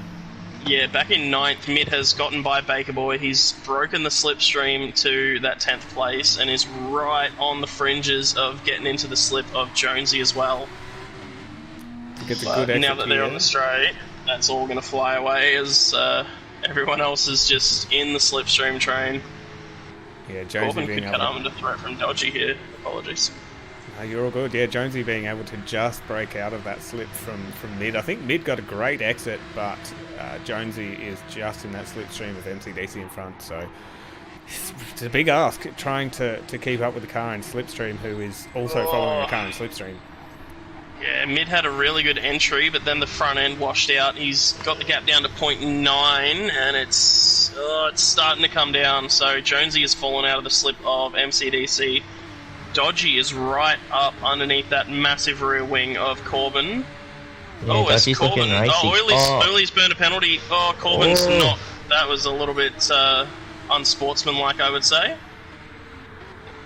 Yeah, back in 9th, Mid has gotten by Baker Boy. He's broken the slipstream to that 10th place and is right on the fringes of getting into the slip of Jonesy as well. Gets a good exit now that they're here. on the straight, that's all going to fly away as everyone else is just in the slipstream train. Yeah, Jonesy Corbin being could able cut to... under threat from Dodgy here. Apologies. No, you're all good. Yeah, Jonesy being able to just break out of that slip from Mid. I think Mid got a great exit, but Jonesy is just in that slipstream with MCDC in front. So it's a big ask trying to keep up with the car in slipstream, who is also following the car in slipstream. Yeah, Mid had a really good entry, but then the front end washed out. He's got the gap down to 0.9, and it's starting to come down. So Jonesy has fallen out of the slip of MCDC. Dodgy is right up underneath that massive rear wing of Corbin. Yeah, it's Dodgy's Corbin. looking racy. Oiley's burned a penalty. Corbin's not. That was a little bit unsportsmanlike, I would say.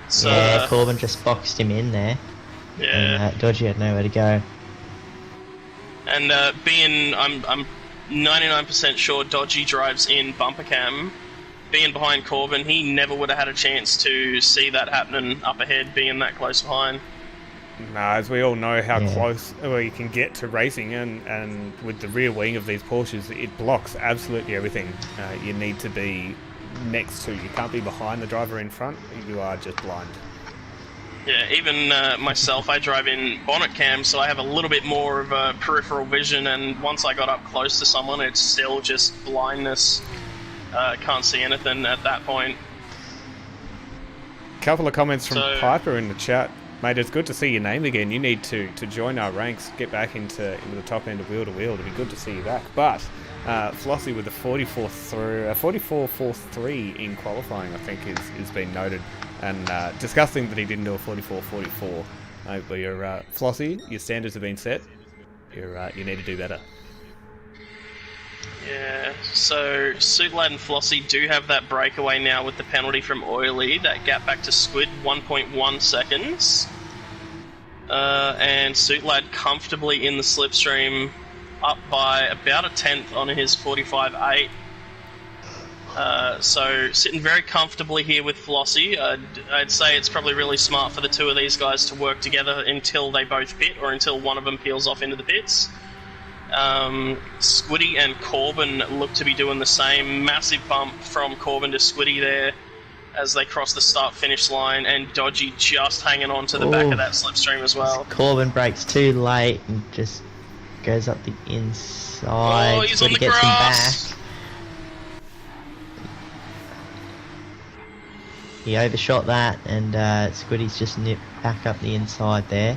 So, yeah, Corbin just boxed him in there. Yeah. And Dodgy had nowhere to go. And being, I'm 99% sure Dodgy drives in bumper cam. Being behind Corbin, he never would have had a chance to see that happening up ahead, being that close behind. No, as we all know how close you can get to racing, and with the rear wing of these Porsches, it blocks absolutely everything you need to be next to. You can't be behind the driver in front, you are just blind. Yeah, even myself, I drive in bonnet cam, so I have a little bit more of a peripheral vision, and once I got up close to someone, it's still just blindness. Can't see anything at that point. Couple of comments from Piper in the chat. Mate, it's good to see your name again. You need to join our ranks, get back into the top end of wheel to wheel. It'd be good to see you back. But Flossie with a 44.43 in qualifying, I think, is been noted. And disgusting that he didn't do a 44.44. But Flossie, your standards have been set. You need to do better. Yeah, so Suitlad and Flossie do have that breakaway now with the penalty from Oily. That gap back to Squid, 1.1 seconds. And Suitlad comfortably in the slipstream, up by about a tenth on his 45.8. So sitting very comfortably here with Flossie. I'd say it's probably really smart for the two of these guys to work together until they both pit, or until one of them peels off into the pits. Squiddy and Corbin look to be doing the same. Massive bump from Corbin to Squiddy there as they cross the start-finish line, and Dodgy just hanging on to the back of that slipstream as well. Corbin breaks too late and just goes up the inside. Oh, he's on the gets grass! him back. He overshot that, and Squiddy's just nipped back up the inside there.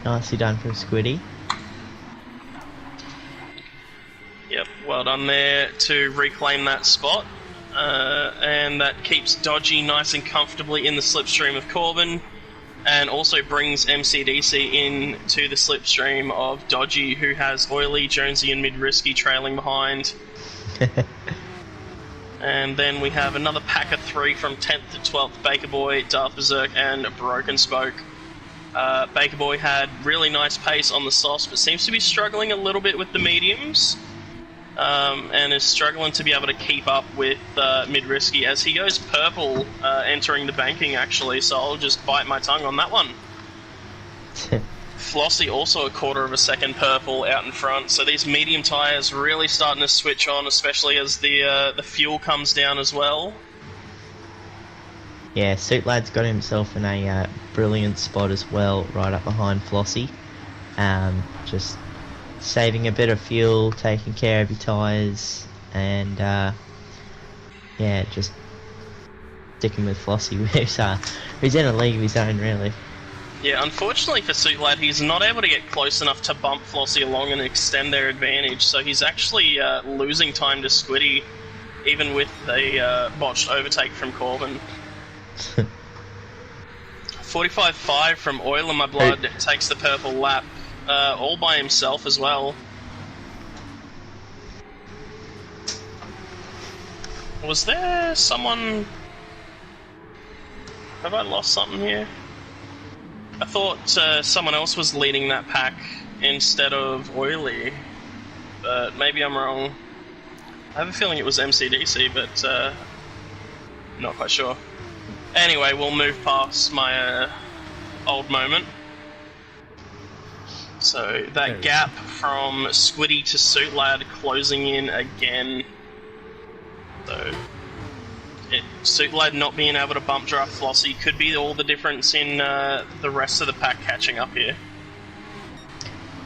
Nicely done from Squiddy. Well done there to reclaim that spot. And that keeps Dodgy nice and comfortably in the slipstream of Corbin, and also brings MCDC in to the slipstream of Dodgy, who has Oily, Jonesy, and Mid-Risky trailing behind. And then we have another pack of 3 from 10th to 12th, Baker Boy, Darth Berserk, and Broken Spoke. Baker Boy had really nice pace on the softs, but seems to be struggling a little bit with the mediums. And is struggling to be able to keep up with Mid-Risky as he goes purple entering the banking, actually, so I'll just bite my tongue on that one. Flossie also a quarter of a second purple out in front, so these medium tyres really starting to switch on, especially as the fuel comes down as well. Yeah, Suit Lad's got himself in a brilliant spot as well, right up behind Flossie. Just saving a bit of fuel, taking care of your tyres, and yeah, just sticking with Flossie, who's in a league of his own, really. Yeah, unfortunately for Suit Lad, he's not able to get close enough to bump Flossie along and extend their advantage, so he's actually losing time to Squiddy, even with a botched overtake from Corbin. 45.5 from Oil in My Blood takes the purple lap. All by himself as well. Was there someone... Have I lost something here? I thought someone else was leading that pack instead of Oily, but maybe I'm wrong. I have a feeling it was MCDC, but not quite sure. Anyway, we'll move past my old moment. So that gap from Squiddy to Suit Lad closing in again. So Suit Lad not being able to bump draft Flossie could be all the difference in the rest of the pack catching up here.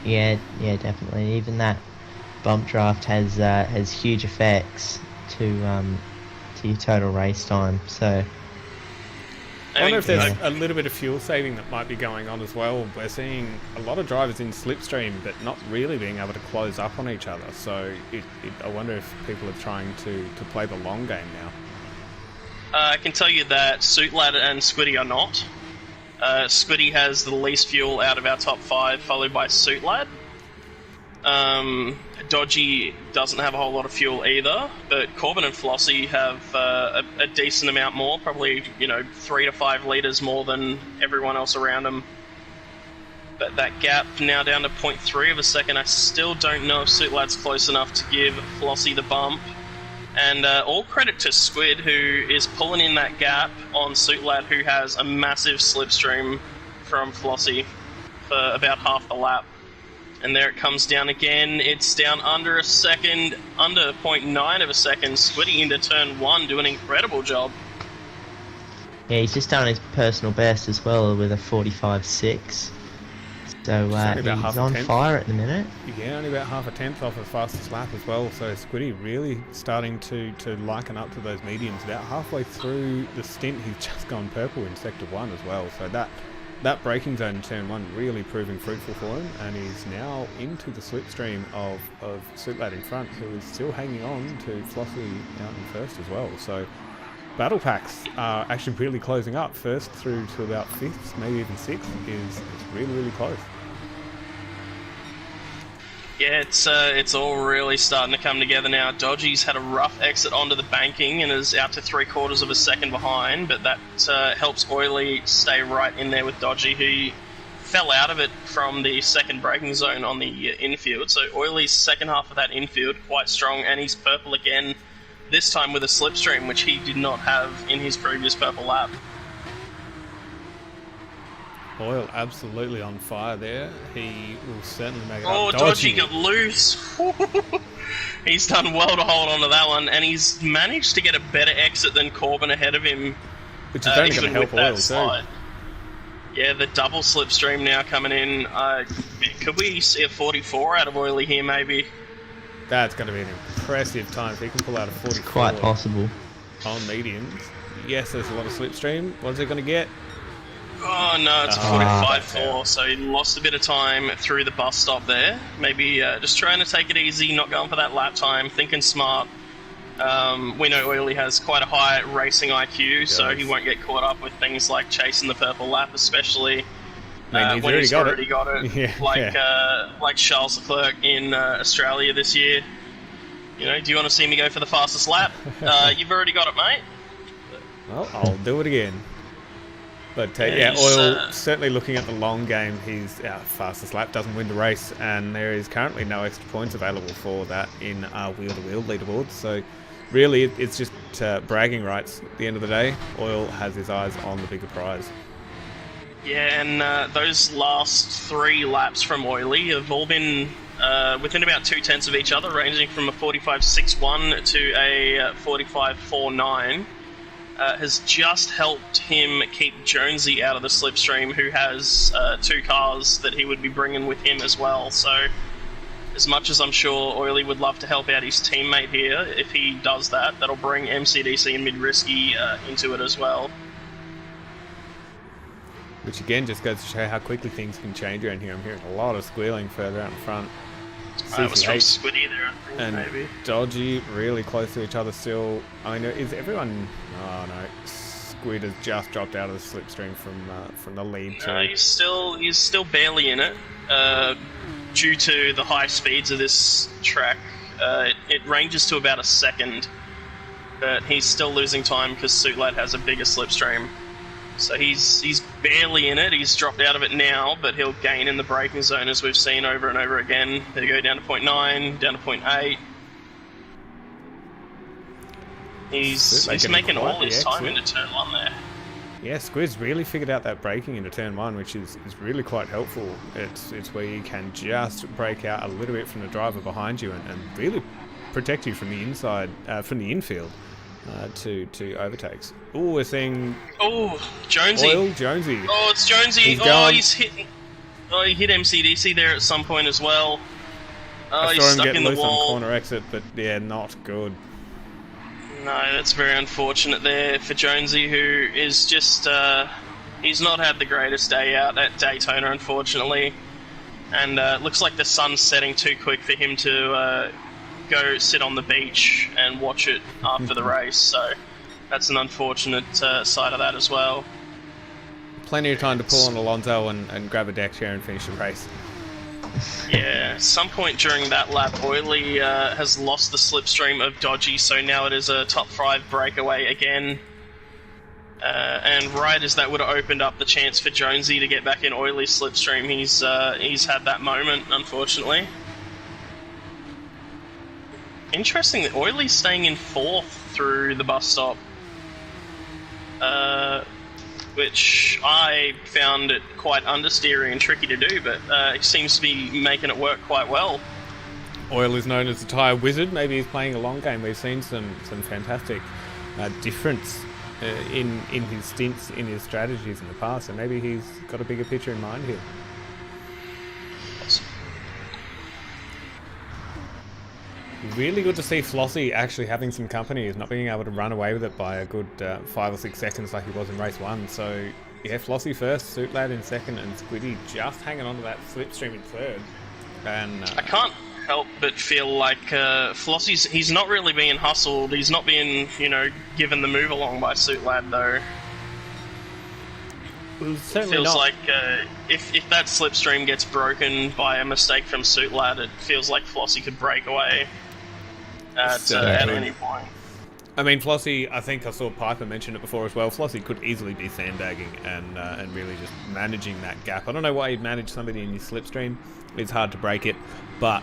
Yeah, definitely. Even that bump draft has huge effects to your total race time. So I wonder if there's a little bit of fuel saving that might be going on as well. We're seeing a lot of drivers in slipstream, but not really being able to close up on each other. So I wonder if people are trying to play the long game now. I can tell you that Suit Lad and Squiddy are not. Squiddy has the least fuel out of our top 5, followed by Suit Lad. Dodgy doesn't have a whole lot of fuel either, but Corbin and Flossie have a decent amount more, probably 3 to 5 litres more than everyone else around them. But that gap now down to 0.3 of a second. I still don't know if Suit Lad's close enough to give Flossie the bump. And all credit to Squid, who is pulling in that gap on Suit Lad, who has a massive slipstream from Flossie for about half the lap. And there it comes down again. It's down under a second, under 0.9 of a second. Squiddy into turn 1, doing an incredible job. yeah, he's just done his personal best as well with a 45.6. So he's on fire at the minute. Yeah, only about half a tenth off the fastest lap as well. So Squiddy really starting to liken up to those mediums. About halfway through the stint, he's just gone purple in sector 1 as well. So that braking zone in turn 1 really proving fruitful for him, and he's now into the slipstream of Suit Lad in front, who is still hanging on to Flossie out in first as well. So battle packs are actually really closing up. First through to about 5th, maybe even 6th is really, really close. Yeah, it's all really starting to come together now. Dodgy's had a rough exit onto the banking and is out to 3/4 of a second behind, but that helps Oily stay right in there with Dodgy, who fell out of it from the second braking zone on the infield. So Oily's second half of that infield quite strong, and he's purple again, this time with a slipstream, which he did not have in his previous purple lap. Oil absolutely on fire there. He will certainly make it up. Oh, Dodgy got loose. He's done well to hold on to that one, and he's managed to get a better exit than Corbin ahead of him. Which is only going to help Oil too. Yeah, the double slipstream now coming in. Could we see a 44 out of Oily here, maybe? That's going to be an impressive time if he can pull out a 44. It's quite possible. On mediums. Yes, there's a lot of slipstream. What's it going to get? Oh no, it's a 45-4, so he lost a bit of time through the bus stop there. Maybe just trying to take it easy, not going for that lap time, thinking smart. We know Oily has quite a high racing IQ, so he won't get caught up with things like chasing the purple lap, especially when he's already got it. Yeah, like Charles Leclerc in Australia this year. You know, do you want to see me go for the fastest lap? You've already got it, mate. Well, I'll do it again. But Oil, certainly looking at the long game, his fastest lap doesn't win the race, and there is currently no extra points available for that in our wheel-to-wheel leaderboards. So really, it's just bragging rights at the end of the day. Oil has his eyes on the bigger prize. Yeah, and those last 3 laps from Oily have all been within about 0.2 of each other, ranging from a 45.61 to a 45.49. Has just helped him keep Jonesy out of the slipstream, who has 2 cars that he would be bringing with him as well. So, as much as I'm sure Oily would love to help out his teammate here, if he does that, that'll bring MCDC and Mid-Risky into it as well. Which again just goes to show how quickly things can change around here. I'm hearing a lot of squealing further out in front. It was from Squiddy there, I think, and maybe. Dodgy really close to each other still. I mean, is everyone... Oh no, Squid has just dropped out of the slipstream from the lead too. He's still barely in it, due to the high speeds of this track. It ranges to about a second, but he's still losing time because Suitlad has a bigger slipstream. So he's barely in it. He's dropped out of it now, but he'll gain in the braking zone, as we've seen over and over again. They go down to 0.9, down to 0.8. He's making all his time into turn 1 there. Yeah, Squid's really figured out that braking into turn 1, which is really quite helpful. It's where you can just brake out a little bit from the driver behind you and really protect you from the inside, from the infield. To overtakes. Oh, we're seeing... Oh, Jonesy. Oil Jonesy. Oh, it's Jonesy. He's hitting... Oh, he hit MCDC there at some point as well. Oh, I he's saw him stuck get in the loose wall. on corner exit, but yeah, not good. No, that's very unfortunate there for Jonesy, who is just... he's not had the greatest day out at Daytona, unfortunately. And looks like the sun's setting too quick for him to... go sit on the beach and watch it after the race, so that's an unfortunate side of that as well. Plenty of time to pull on Alonso and grab a deck chair and finish the race. Yeah, at some point during that lap, Oily has lost the slipstream of Dodgy, so now it is a top 5 breakaway again. And right as that would have opened up the chance for Jonesy to get back in Oily's slipstream, he's had that moment, unfortunately. Interesting that Oily's staying in 4th through the bus stop, which I found it quite understeering and tricky to do, but he seems to be making it work quite well. Oil is known as the tyre wizard. Maybe he's playing a long game. We've seen some fantastic difference in his stints, in his strategies in the past, so maybe he's got a bigger picture in mind here. Really good to see Flossie actually having some company. He's not being able to run away with it by a good 5 or 6 seconds like he was in race 1. So, yeah, Flossie first, Suitlad in second, and Squiddy just hanging on to that slipstream in 3rd. And I can't help but feel like Flossie's... He's not really being hustled. He's not being, given the move along by Suitlad, though. Well, certainly feels not. like if that slipstream gets broken by a mistake from Suitlad, it feels like Flossie could break away at any point. I mean, Flossie, I think I saw Piper mention it before as well. Flossie could easily be sandbagging and really just managing that gap. I don't know why he'd manage somebody in his slipstream. It's hard to break it, but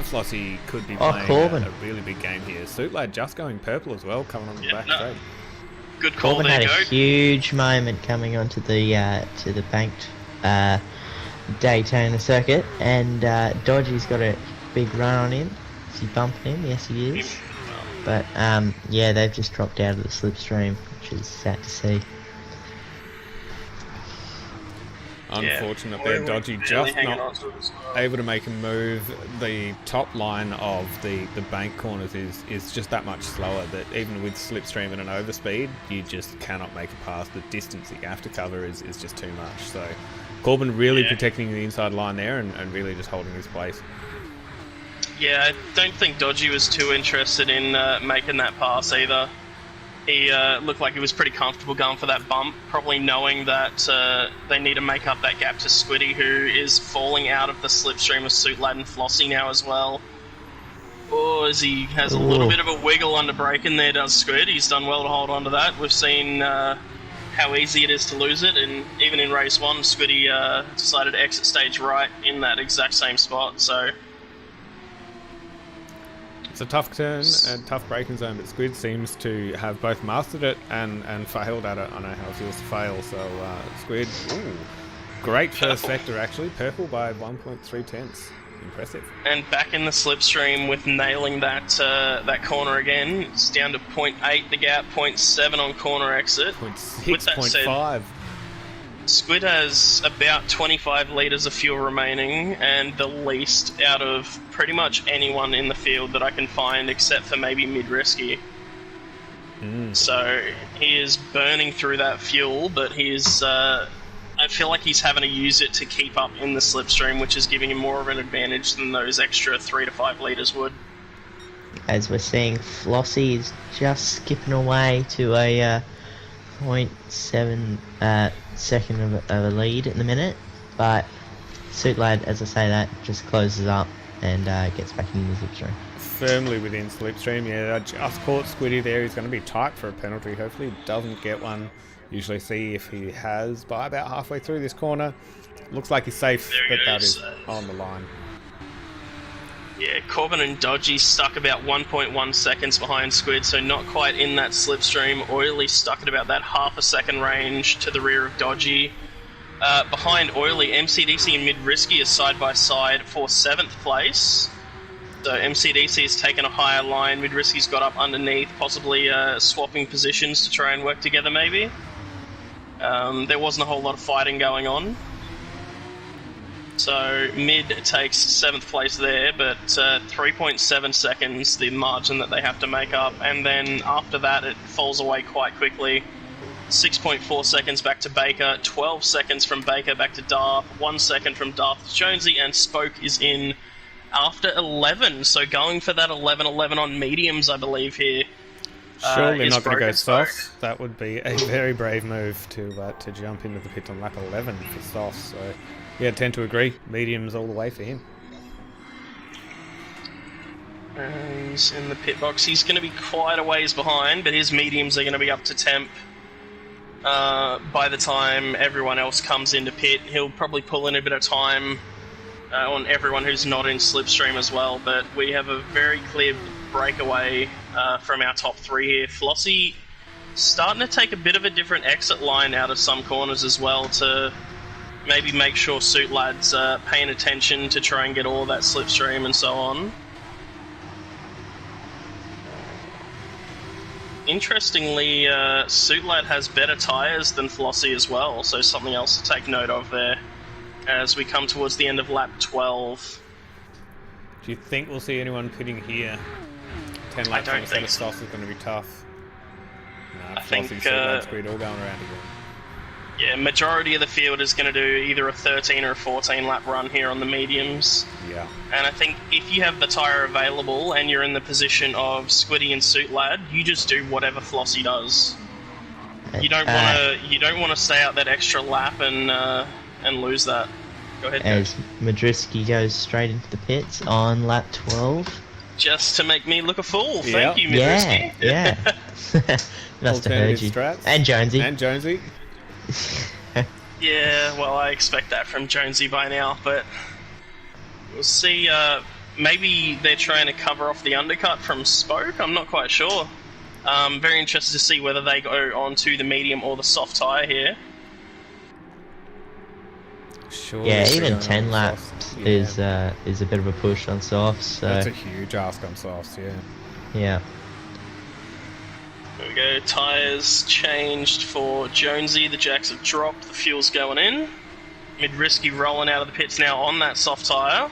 Flossie could be playing a really big game here. Suitlad just going purple as well, coming on the back straight. Good call. Corbin there had a huge moment coming onto the to the banked Daytona circuit, and Dodgy's got a big run on him. Is he bumping him? Yes, he is. But yeah, they've just dropped out of the slipstream, which is sad to see. unfortunate Yeah, there. Dodgy really just hanging not on to it as well. able to make a move. The top line of the bank corners is just that much slower that even with slipstream and an overspeed, you just cannot make a pass. The distance that you have to cover is just too much. So Corbin really protecting the inside line there and really just holding his place. Yeah, I don't think Dodgy was too interested in making that pass either. He looked like he was pretty comfortable going for that bump, probably knowing that they need to make up that gap to Squiddy, who is falling out of the slipstream of Suitlad and Flossie now as well. Oh, as he has a little bit of a wiggle under braking there, does Squid. He's done well to hold on to that. We've seen how easy it is to lose it, and even in race 1, Squiddy decided to exit stage right in that exact same spot, so... It's a tough turn and tough braking zone, but Squid seems to have both mastered it and failed at it. I know how it feels to fail, so Squid, great first sector actually, purple by 1.3 tenths. Impressive. And back in the slipstream with nailing that that corner again. It's down to 0.8 the gap, 0.7 on corner exit. 0.6, 0.5. Squid has about 25 litres of fuel remaining, and the least out of pretty much anyone in the field that I can find, except for maybe mid-rescue. So he is burning through that fuel, but he's... I feel like he's having to use it to keep up in the slipstream, which is giving him more of an advantage than those extra 3 to 5 litres would. As we're seeing, Flossie is just skipping away to a 0.7 second of a lead in the minute, but Suitlad, as I say that, just closes up and gets back into the slipstream. Firmly within slipstream, yeah. I just caught Squiddy there. He's going to be tight for a penalty. Hopefully he doesn't get one. Usually see if he has by about halfway through this corner. Looks like he's safe, but that is on the line. Yeah, Corbin and Dodgy stuck about 1.1 seconds behind Squid, so not quite in that slipstream. Oily stuck at about that half a second range to the rear of Dodgy. Behind Oily, MCDC and Mid-Risky are side by side for 7th place. So MCDC has taken a higher line, Mid-Risky's got up underneath, possibly swapping positions to try and work together maybe. There wasn't a whole lot of fighting going on. So Mid takes 7th place there, but 3.7 seconds the margin that they have to make up, and then after that it falls away quite quickly. 6.4 seconds back to Baker, 12 seconds from Baker back to Darth, 1 second from Darth to Jonesy, and Spoke is in after 11, so going for that 11-11 on mediums, I believe here. Surely not going to go soft. That would be a very brave move to jump into the pit on lap 11 for soft. So yeah, tend to agree. Mediums all the way for him. He's in the pit box. He's going to be quite a ways behind, but his mediums are going to be up to temp. By the time everyone else comes into pit, he'll probably pull in a bit of time on everyone who's not in slipstream as well, but we have a very clear breakaway from our top 3 here. Flossie starting to take a bit of a different exit line out of some corners as well to maybe make sure Suitlad's paying attention to try and get all of that slipstream and so on. Interestingly, Suitlad has better tyres than Flossie as well, so something else to take note of there as we come towards the end of lap 12. Do you think we'll see anyone pitting here? 10 laps on a set of softs is going to be tough. No, Flossie, Suitlad, Squid all going around again. Yeah, majority of the field is going to do either a 13 or a 14 lap run here on the mediums. Yeah. And I think if you have the tyre available and you're in the position of Squiddy and Suitlad, you just do whatever Flossie does. You don't want to stay out that extra lap and lose that. Go ahead. As Madriski goes straight into the pits on lap 12. Just to make me look a fool. Thank you, Madriski. Yeah. Must have heard you. Strats. And Jonesy. Yeah, well, I expect that from Jonesy by now, but we'll see. Maybe they're trying to cover off the undercut from Spoke. I'm not quite sure. Very interested to see whether they go on to the medium or the soft tyre here. Sure, yeah, even 10 laps is a bit of a push on softs. So. That's a huge ask on softs, yeah. Yeah. There we go, tyres changed for Jonesy, the jacks have dropped, the fuel's going in. Midrisky rolling out of the pits now on that soft tyre.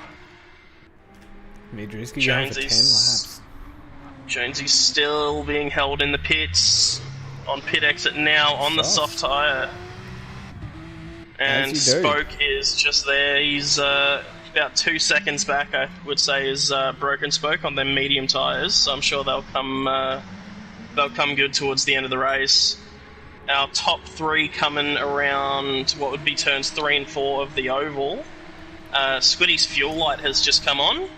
Midrisky going for 10 laps. Jonesy's still being held in the pits. On pit exit now on the soft tyre. And Spoke is just there. He's about 2 seconds back, I would say, is broken Spoke on them medium tyres. So I'm sure they'll come good towards the end of the race. Our top three coming around what would be turns 3 and 4 of the oval. Squiddy's fuel light has just come on.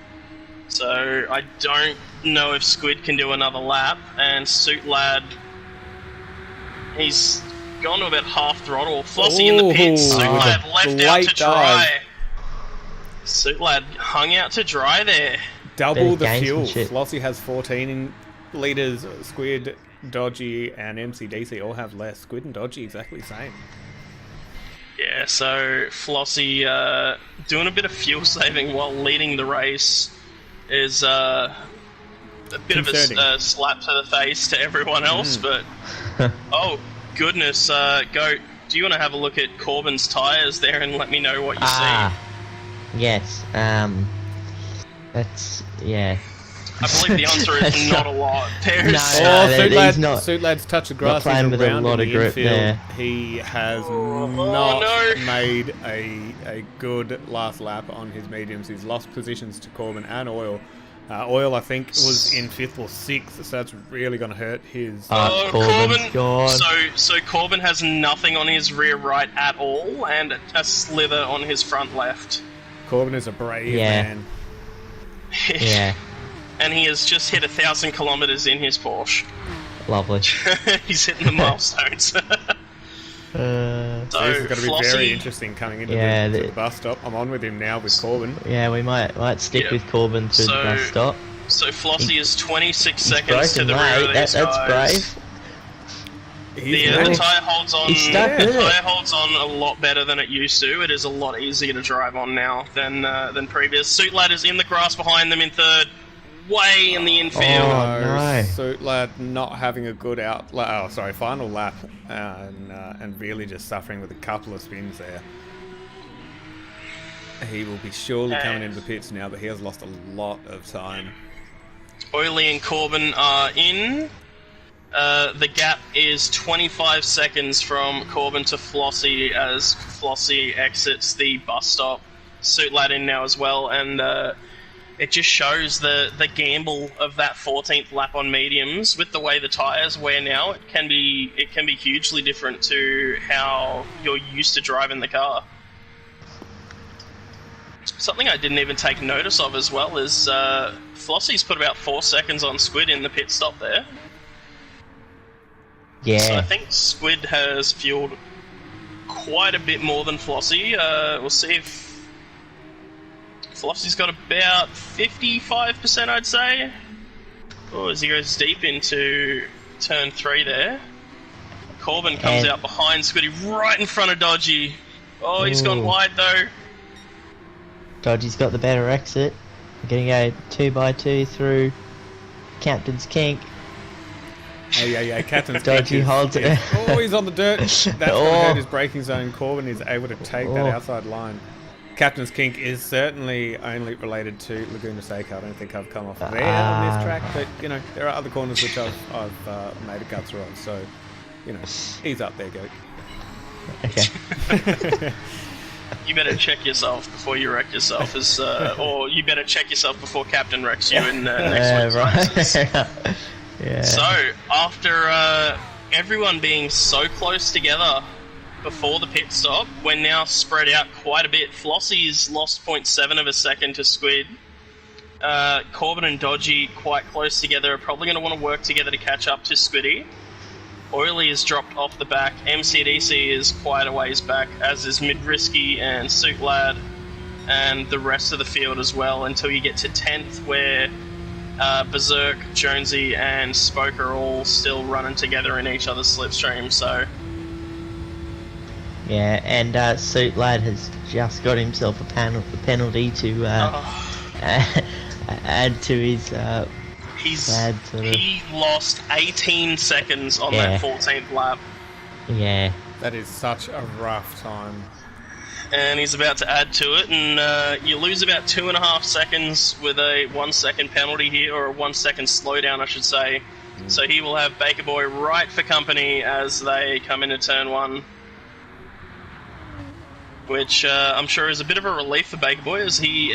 So I don't know if Squid can do another lap. And Suit Lad, he's gone to about half throttle. Flossie in the pits. Suit Lad left out to dry. Suit Lad hung out to dry there. Double the fuel. Flossie has 14 litres. Squid, Dodgy, and MCDC all have less. Squid and Dodgy exactly the same. Yeah, so Flossie doing a bit of fuel saving while leading the race is a bit concerning. Of a slap to the face to everyone else, but oh goodness, Goat, do you want to have a look at Corbin's tyres there and let me know what you see? Yes, that's, yeah. I believe the answer is not a lot. Suit Lad's touch of grass. He's around with a lot of grip there. He has not made a good last lap on his mediums. He's lost positions to Corbin and Oil. Oil, I think, was in 5th or 6th, so that's really going to hurt his... Corbin's gone. So Corbin has nothing on his rear right at all, and a slither on his front left. Corbin is a brave man. Yeah. And he has just hit 1,000 kilometres in his Porsche. Lovely. He's hitting the milestones. So this is going to be very interesting coming into the bus stop. I'm on with him now with Corbin. Yeah, we might stick with Corbin through the bus stop. So Flossie is 26 seconds to the rear of these guys. That's brave. The tyre holds on. The tyre holds on a lot better than it used to. It is a lot easier to drive on now than previous. Suit Lad is in the grass behind them in 3rd. Way in the infield. Oh, no. Suit Lad not having a good final lap, and really just suffering with a couple of spins there. He will be surely coming into the pits now, but he has lost a lot of time. Oily and Corbin are in. The gap is 25 seconds from Corbin to Flossie as Flossie exits the bus stop. Suit Lad in now as well, and it just shows the gamble of that 14th lap on mediums. With the way the tyres wear now, it can be hugely different to how you're used to driving the car. Something I didn't even take notice of as well is Flossie's put about 4 seconds on Squid in the pit stop there. Yeah. So I think Squid has fueled quite a bit more than Flossie. We'll see if Flossie's got about 55%, I'd say. Oh, as he goes deep into turn 3 there. Corbin comes out behind Squiddy, right in front of Dodgy. Oh, he's gone wide though. Dodgy's got the better exit. We're going to go 2x2 through Captain's Kink. Yeah, Captain's Dodgy Kink holds it. Oh, he's on the dirt. That's going to hurt his braking zone. Corbin is able to take that outside line. Captain's Kink is certainly only related to Laguna Seca. I don't think I've come off there on this track, but there are other corners which I've made a cut through on. So, he's up there, Goat. Okay. You better check yourself before you wreck yourself, or you better check yourself before Captain wrecks you in next week's races. Yeah. So after everyone being so close together before the pit stop, we're now spread out quite a bit. Flossie's lost 0.7 of a second to Squid. Corbin and Dodgy quite close together, are probably going to want to work together to catch up to Squiddy. Oily is dropped off the back. MCDC is quite a ways back, as is Midrisky and Suit Lad, and the rest of the field as well, until you get to 10th, where Berserk, Jonesy, and Spoke are all still running together in each other's slipstream, so... Yeah, and Suit Lad has just got himself a penalty to add to his bad sort of... He lost 18 seconds on that 14th lap. Yeah. That is such a rough time. and he's about to add to it, and you lose about 2.5 seconds with a 1 second penalty here, or a 1 second slowdown, I should say. So he will have Baker Boy right for company as they come into turn 1. Which I'm sure is a bit of a relief for Baker Boy, as he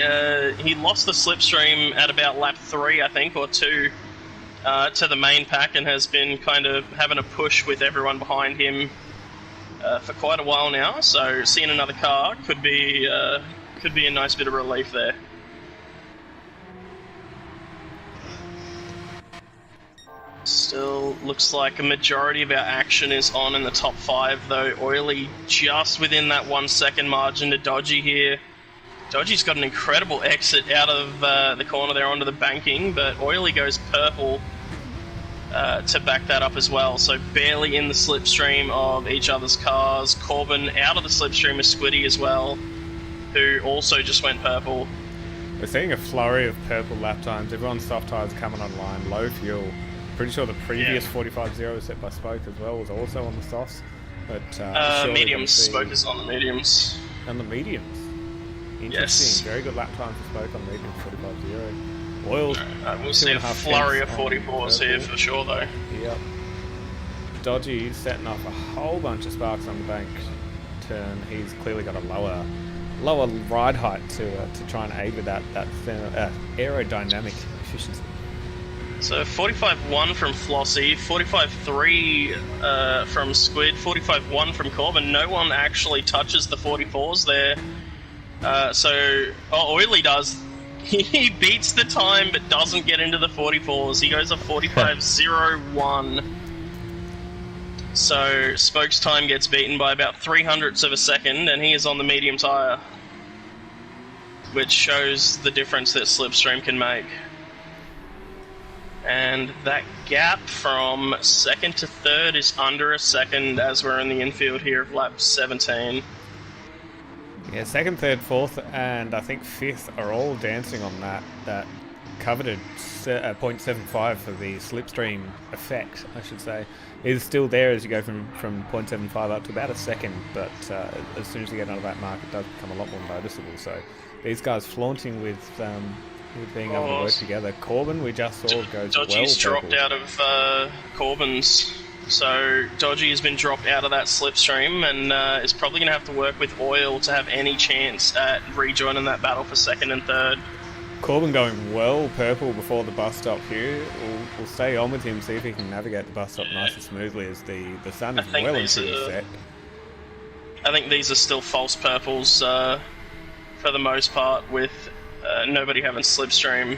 lost the slipstream at about lap 3, I think, or 2, to the main pack, and has been kind of having a push with everyone behind him for quite a while now. So seeing another car could be a nice bit of relief there. Still looks like a majority of our action is on in the top 5, though. Oily just within that 1 second margin to Dodgy here. Dodgy's got an incredible exit out of the corner there onto the banking, but Oily goes purple to back that up as well. So barely in the slipstream of each other's cars. Corbin out of the slipstream of Squiddy as well, who also just went purple. We're seeing a flurry of purple lap times. Everyone's soft tyres coming online, low fuel. Pretty sure the previous 45-0 set by Spoke as well was also on the softs. But mediums. Spoke is on the mediums. On the mediums. Interesting. Yes. Very good lap time for Spoke on medium 45-0. Oil. We'll see a flurry of 44s here for sure, though. Yep. Dodgy setting off a whole bunch of sparks on the bank turn. He's clearly got a lower ride height to try and aid with that aerodynamic efficiency. So 45-1 from Flossie, 45-3 from Squid, 45-1 from Corbin. No one actually touches the 44s there. Oily does. He beats the time but doesn't get into the 44s. He goes a 45-0-1. So Spoke's time gets beaten by about 0.03 of a second, and he is on the medium tyre, which shows the difference that slipstream can make. And that gap from second to third is under a second as we're in the infield here of lap 17. Yeah, second, third, fourth, and I think fifth are all dancing on that coveted 0.75 for the slipstream effect, I should say. Is still there as you go from 0.75 up to about a second, but as soon as you get under that mark, it does become a lot more noticeable. So these guys flaunting with being able to work together. Corbin, we just saw, goes Dodgy's well dropped out of Corbin's. So Dodgy has been dropped out of that slipstream and is probably going to have to work with Oil to have any chance at rejoining that battle for second and third. Corbin going well purple before the bus stop here. We'll stay on with him, see if he can navigate the bus stop nice and smoothly as the sun is well into the set. I think these are still false purples for the most part, with nobody having slipstream.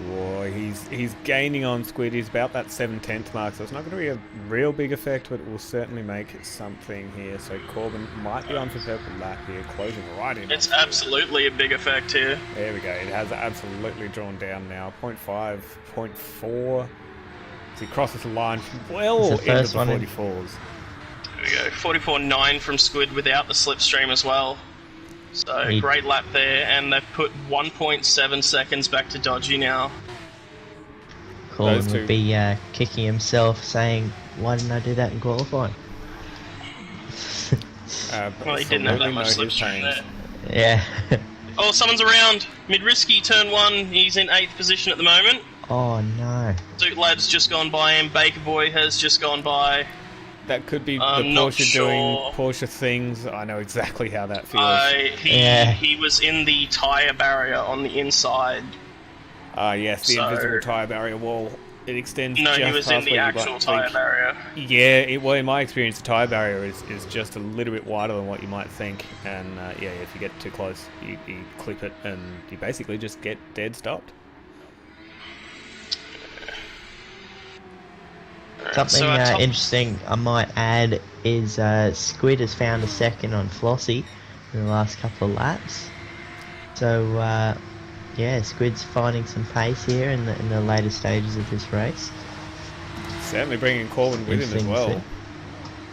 Boy, he's gaining on Squid. He's about that 7/10 mark, so it's not going to be a real big effect, but it will certainly make something here. So Corbin might be on for purple lap here, closing right in. It's absolutely a big effect here. There we go. It has absolutely drawn down now. 0.5, 0.4. As he crosses the line well into the 44s. There we go. 44.9 from Squid without the slipstream as well. So great lap there, and they've put 1.7 seconds back to Dodgy now. Corbin would be kicking himself, saying, "Why didn't I do that in qualifying?" Well, he didn't have that much slipstream there. Yeah. Oh, someone's around. Midrisky, turn 1. He's in 8th position at the moment. Oh no. Duke Lad's just gone by him. Baker Boy has just gone by. That could be the Porsche doing Porsche things. I know exactly how that feels. He was in the tyre barrier on the inside. Yes, the invisible tyre barrier wall. It extends just he was in the actual tyre barrier. Yeah, well, in my experience, the tyre barrier is just a little bit wider than what you might think. And if you get too close, you clip it and you basically just get dead stopped. Something interesting I might add is Squid has found a second on Flossie in the last couple of laps. So, Squid's finding some pace here in the later stages of this race. Certainly bringing Corbin with him as well.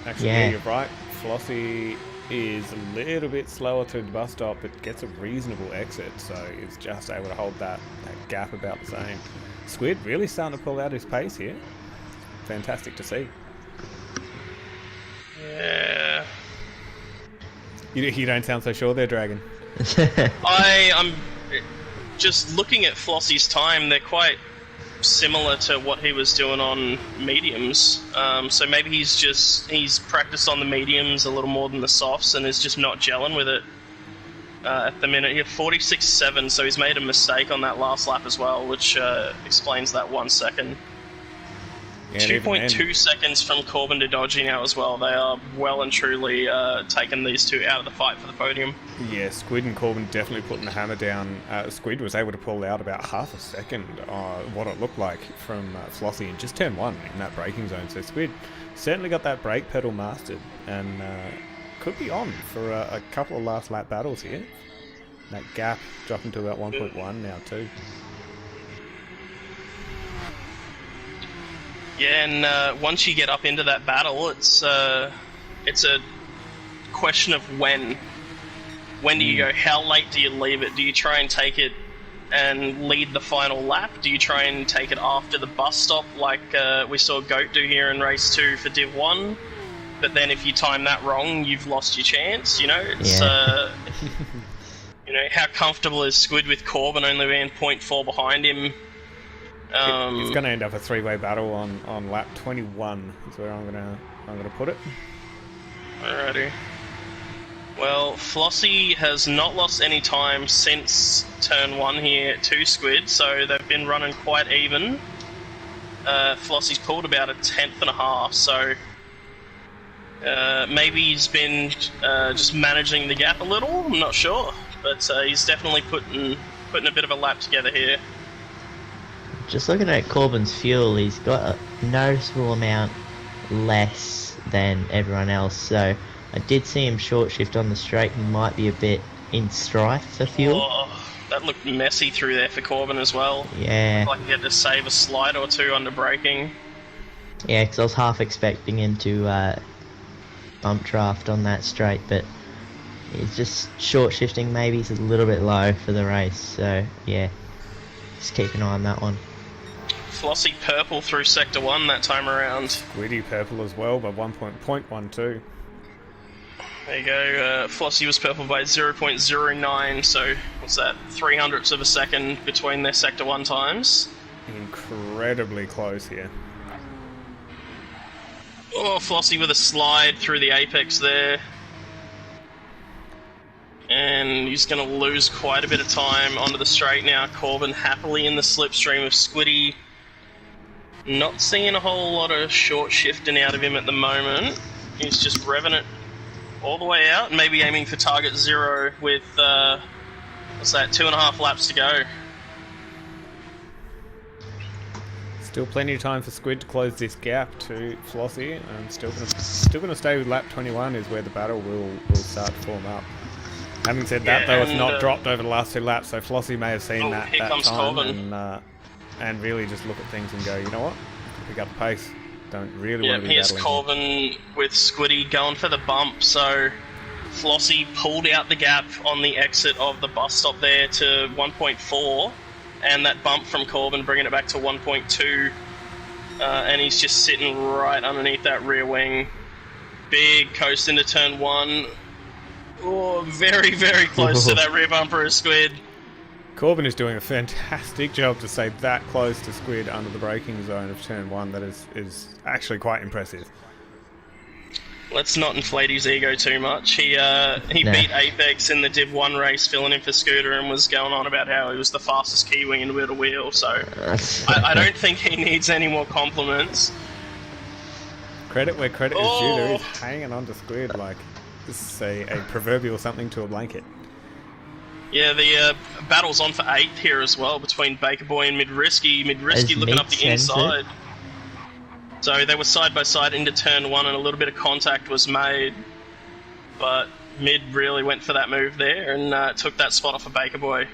Actually, you're right. Flossie is a little bit slower through the bus stop, but gets a reasonable exit, so he's just able to hold that gap about the same. Squid really starting to pull out his pace here. Fantastic to see. Yeah. You don't sound so sure there, Dragon. I'm just looking at Flossie's time. They're quite similar to what he was doing on mediums. So maybe he's practiced on the mediums a little more than the softs and is just not gelling with it at the minute. Here, 46.7, so he's made a mistake on that last lap as well, which explains that 1 second. Yeah, 2.2 seconds from Corbin to Dodgy now as well. They are well and truly taking these two out of the fight for the podium. Yeah, Squid and Corbin definitely putting the hammer down. Squid was able to pull out about half a second what it looked like from Flossie in just turn 1 in that braking zone. So Squid certainly got that brake pedal mastered and could be on for a couple of last lap battles here. That gap dropping to about 1.1 now too. Yeah, and once you get up into that battle, it's a question of when. When do you go? How late do you leave it? Do you try and take it and lead the final lap? Do you try and take it after the bus stop, like we saw Goat do here in race 2 for Div1? But then if you time that wrong, you've lost your chance. You know, it's you know, how comfortable is Squid with Corbin only being 0.4 behind him? It's going to end up a 3-way battle on lap 21. Is where I'm gonna put it. Alrighty. Well, Flossie has not lost any time since turn 1 here to Squid, so they've been running quite even. Flossie's pulled about a 1/10.5, so maybe he's been just managing the gap a little. I'm not sure, but he's definitely putting a bit of a lap together here. Just looking at Corbin's fuel, he's got a noticeable amount less than everyone else, so I did see him short shift on the straight. He might be a bit in strife for fuel. Oh, that looked messy through there for Corbin as well. Yeah. Looked like he had to save a slide or two under braking. Yeah, because I was half expecting him to bump draft on that straight, but he's just short shifting. Maybe he's a little bit low for the race, so yeah, just keep an eye on that one. Flossie purple through sector 1 that time around. Squiddy purple as well by 1.12. There you go. Flossie was purple by 0.09, so what's that? 0.03 of a second between their sector 1 times. Incredibly close here. Oh, Flossie with a slide through the apex there. And he's going to lose quite a bit of time onto the straight now. Corbin happily in the slipstream of Squiddy. Not seeing a whole lot of short shifting out of him at the moment. He's just revving it all the way out, maybe aiming for target 0 with, what's that, 2.5 laps to go. Still plenty of time for Squid to close this gap to Flossie, and still gonna stay with lap 21 is where the battle will start to form up. Having said that, though, it's not dropped over the last 2 laps, so Flossie may have seen that time and really just look at things and go, you know what, pick up the pace. Don't really want to be here's battling. Corbin with Squiddy going for the bump, so Flossie pulled out the gap on the exit of the bus stop there to 1.4, and that bump from Corbin bringing it back to 1.2, and he's just sitting right underneath that rear wing. Big coast into turn 1. Oh, very, very close to that rear bumper of Squid. Corbin is doing a fantastic job to stay that close to Squid under the braking zone of turn 1. That is actually quite impressive. Let's not inflate his ego too much. He beat Apex in the Div 1 race, filling in for Scooter, and was going on about how he was the fastest Kiwi in wheel to wheel. So I don't think he needs any more compliments. Credit where credit is due. He's hanging on to Squid like this is a proverbial something to a blanket. Yeah, the battle's on for 8th here as well between Baker Boy and Midrisky. Midrisky looking up the inside. So they were side by side into turn 1 and a little bit of contact was made. But Mid really went for that move there and took that spot off of Baker Boy.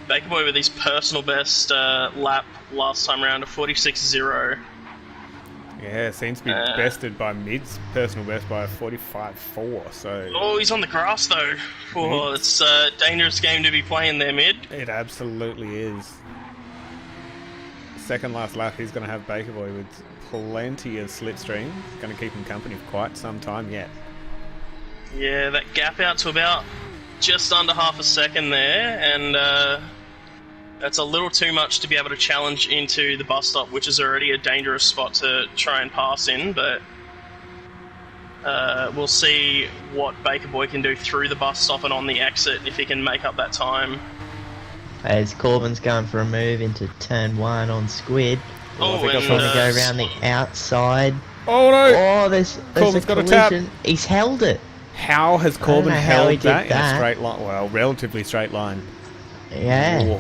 Baker Boy with his personal best lap last time around of 46.0. Yeah, seems to be bested by Mid's personal best by a 45.4. So. Oh, he's on the grass though. Oh, it's a dangerous game to be playing there, Mid. It absolutely is. second last lap, he's going to have Baker Boy with plenty of slipstream. Going to keep him company for quite some time yet. Yeah, that gap out to about just under half a second there, and that's a little too much to be able to challenge into the bus stop, which is already a dangerous spot to try and pass in, but we'll see what Baker Boy can do through the bus stop and on the exit, if he can make up that time. As Corbin's going for a move into turn 1 on Squid. Oh, He's trying to go around the outside. Oh no! Oh, there's Corbin's a got a collision. tap. He's held it. How has Corbin know how he held did that in a that. straight line? Well, relatively straight line. Yeah.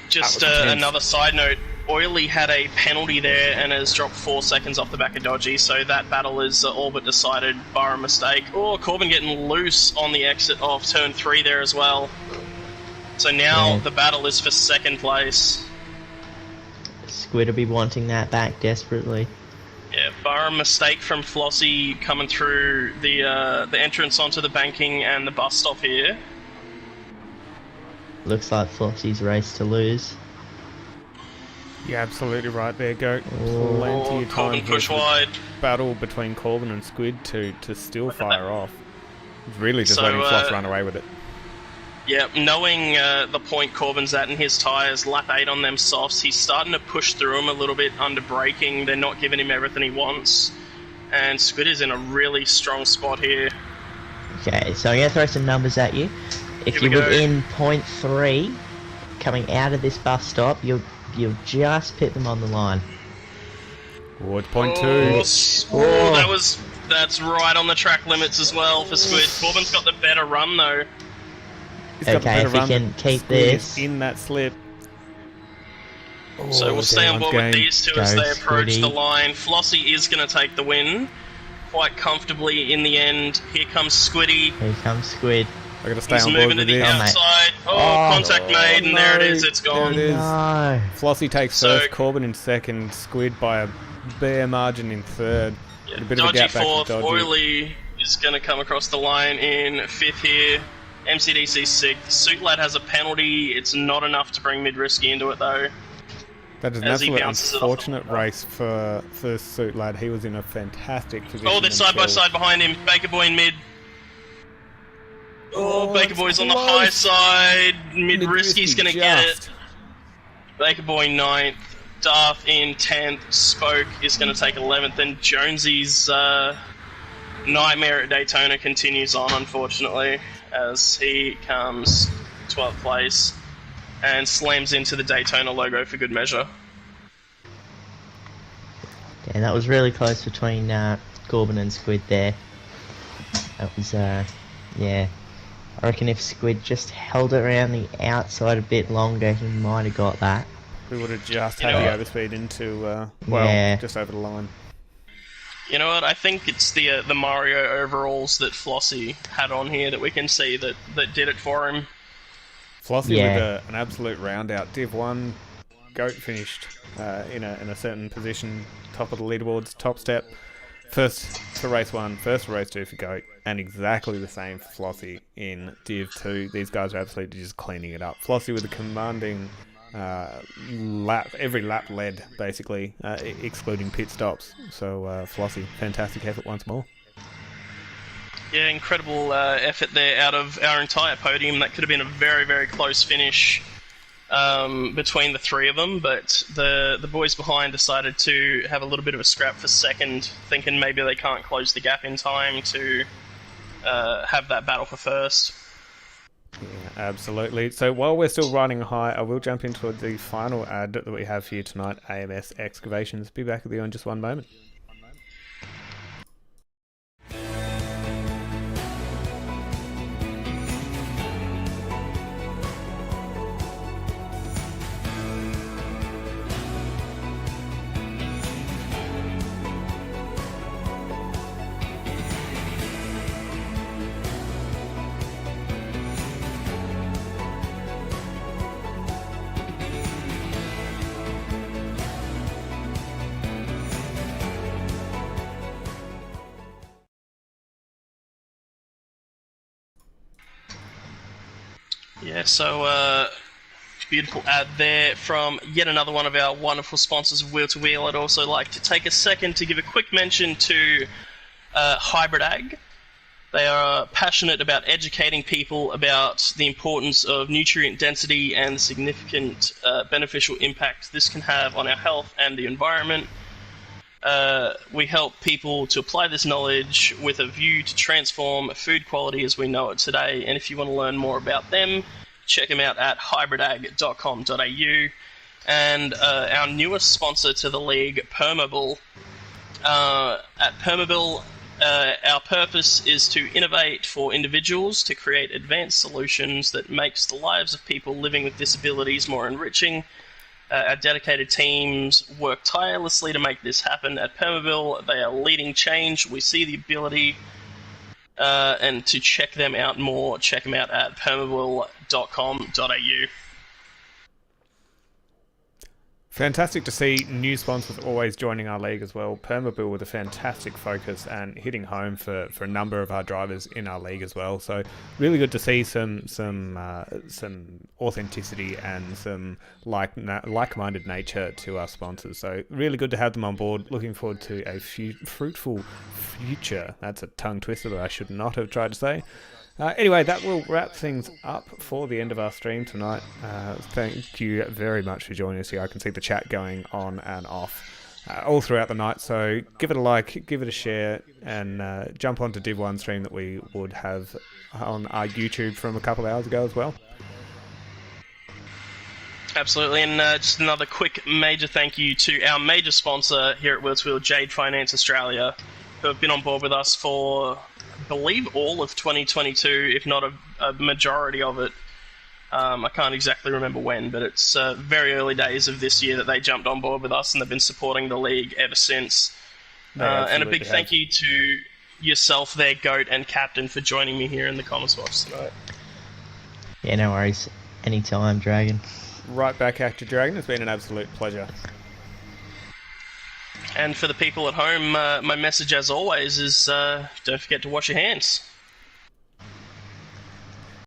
Just That was intense. another side note, Oily had a penalty there and has dropped 4 seconds off the back of Dodgy, so that battle is all but decided, bar a mistake. Oh, Corbin getting loose on the exit of turn 3 there as well. So now the battle is for second place. Squid will be wanting that back desperately. Yeah, bar a mistake from Flossie coming through the entrance onto the banking and the bus stop here. Looks like Flossie's race to lose. You're absolutely right there, Goat. Oh. Plenty of time Corbin here push for the wide. battle between Corbin and Squid to still fire off. It's really just So, letting Floss run away with it. Yeah, knowing the point Corbin's at in his tyres, lap 8 on them softs, he's starting to push through them a little bit under braking. They're not giving him everything he wants. And Squid is in a really strong spot here. Okay, so I'm going to throw some numbers at you. If Here we you're go. within 0.3 coming out of this bus stop, you'll just pit them on the line. Oh, it's point Oh, two. that's right on the track limits as well for Squid. Corbin's got the better run though. He's got the Okay, better if he run, can but keep Squid is this. in that slip. So we'll stay on board with these two as Go, they approach Squiddy. the line. Flossie is going to take the win quite comfortably in the end. Here comes Squiddy. Here comes Squid. I gotta stay He's on board moving to with the this. mate. outside. Oh, Oh, contact made, and there it is. It's gone. There it is. No. Flossie takes So- first, Corbin in second, Squid by a bare margin in third. Yeah, A bit of a Dodgy gap back to fourth. Dodgy. Oily is going to come across the line in fifth here. MCDC sixth. Suit Lad has a penalty. It's not enough to bring Mid-Risky into it though. That is an as he absolute bounces it off the unfortunate race for Suit Lad. He was in a fantastic position. Oh, they're side by until- side behind him. Baker Boy in mid. Oh, Baker it's Boy's on the close. high side. Mid-Risky's Mid-Risky going to get just. it. Baker Boy 9th. Darth in 10th. Spoke is going to take 11th. And Jonesy's nightmare at Daytona continues on, unfortunately, as he comes 12th place and slams into the Daytona logo for good measure. Yeah, that was really close between Corbin and Squid there. That was, yeah. I reckon if Squid just held it around the outside a bit longer, he might have got that. We would have just You had know the what? overspeed into, Yeah. just over the line. You know what? I think it's the Mario overalls that Flossie had on here that we can see that did it for him. Flossie Yeah. with an absolute round out. Div2, Goat finished in a certain position, top of the leaderboards, top step. First for race 1, first for race 2 for Goat, and exactly the same for Flossie in Div2. These guys are absolutely just cleaning it up. Flossie with a commanding lap, every lap led basically, excluding pit stops. So Flossie, fantastic effort once more. Yeah, incredible effort there out of our entire podium. That could have been a very, very close finish between the three of them, but the boys behind decided to have a little bit of a scrap for second, thinking maybe they can't close the gap in time to have that battle for first. Yeah, absolutely. So while we're still riding high, I will jump into the final ad that we have for you tonight, AMS Excavations. Be back with you in just one moment. Yeah, so Beautiful ad there from yet another one of our wonderful sponsors of Wheel to Wheel. I'd also like to take a second to give a quick mention to Hybrid Ag. They are passionate about educating people about the importance of nutrient density and the significant beneficial impact this can have on our health and the environment. We help people to apply this knowledge with a view to transform food quality as we know it today. And if you want to learn more about them, check them out at hybridag.com.au. And our newest sponsor to the league, Permabil. At Permabil, our purpose is to innovate for individuals to create advanced solutions that makes the lives of people living with disabilities more enriching. Our dedicated teams work tirelessly to make this happen. At Permabil, they are leading change. We see the ability, and to check them out more, check them out at permabil.com.au. Fantastic to see new sponsors always joining our league as well. Permabil with a fantastic focus and hitting home for a number of our drivers in our league as well. So really good to see some authenticity and some like-minded nature to our sponsors. So really good to have them on board. Looking forward to a fruitful future. That's a tongue twister that I should not have tried to say. Anyway, that will wrap things up for the end of our stream tonight. Thank you very much for joining us here. I can see the chat going on and off all throughout the night, so give it a like, give it a share, and jump onto Div1 stream that we would have on our YouTube from a couple of hours ago as well. Absolutely, and just another quick major thank you to our major sponsor here at Wheel to Wheel, Jade Finance Australia, who have been on board with us for, I believe, all of 2022, if not a majority of it. I can't exactly remember when, but it's very early days of this year that they jumped on board with us, and they've been supporting the league ever since. And a big thank you to yourself there, Goat and Captain, for joining me here in the comments box tonight. Yeah, no worries. Anytime, Dragon. Right back at you, Dragon. It's been an absolute pleasure. And for the people at home, my message, as always, is don't forget to wash your hands.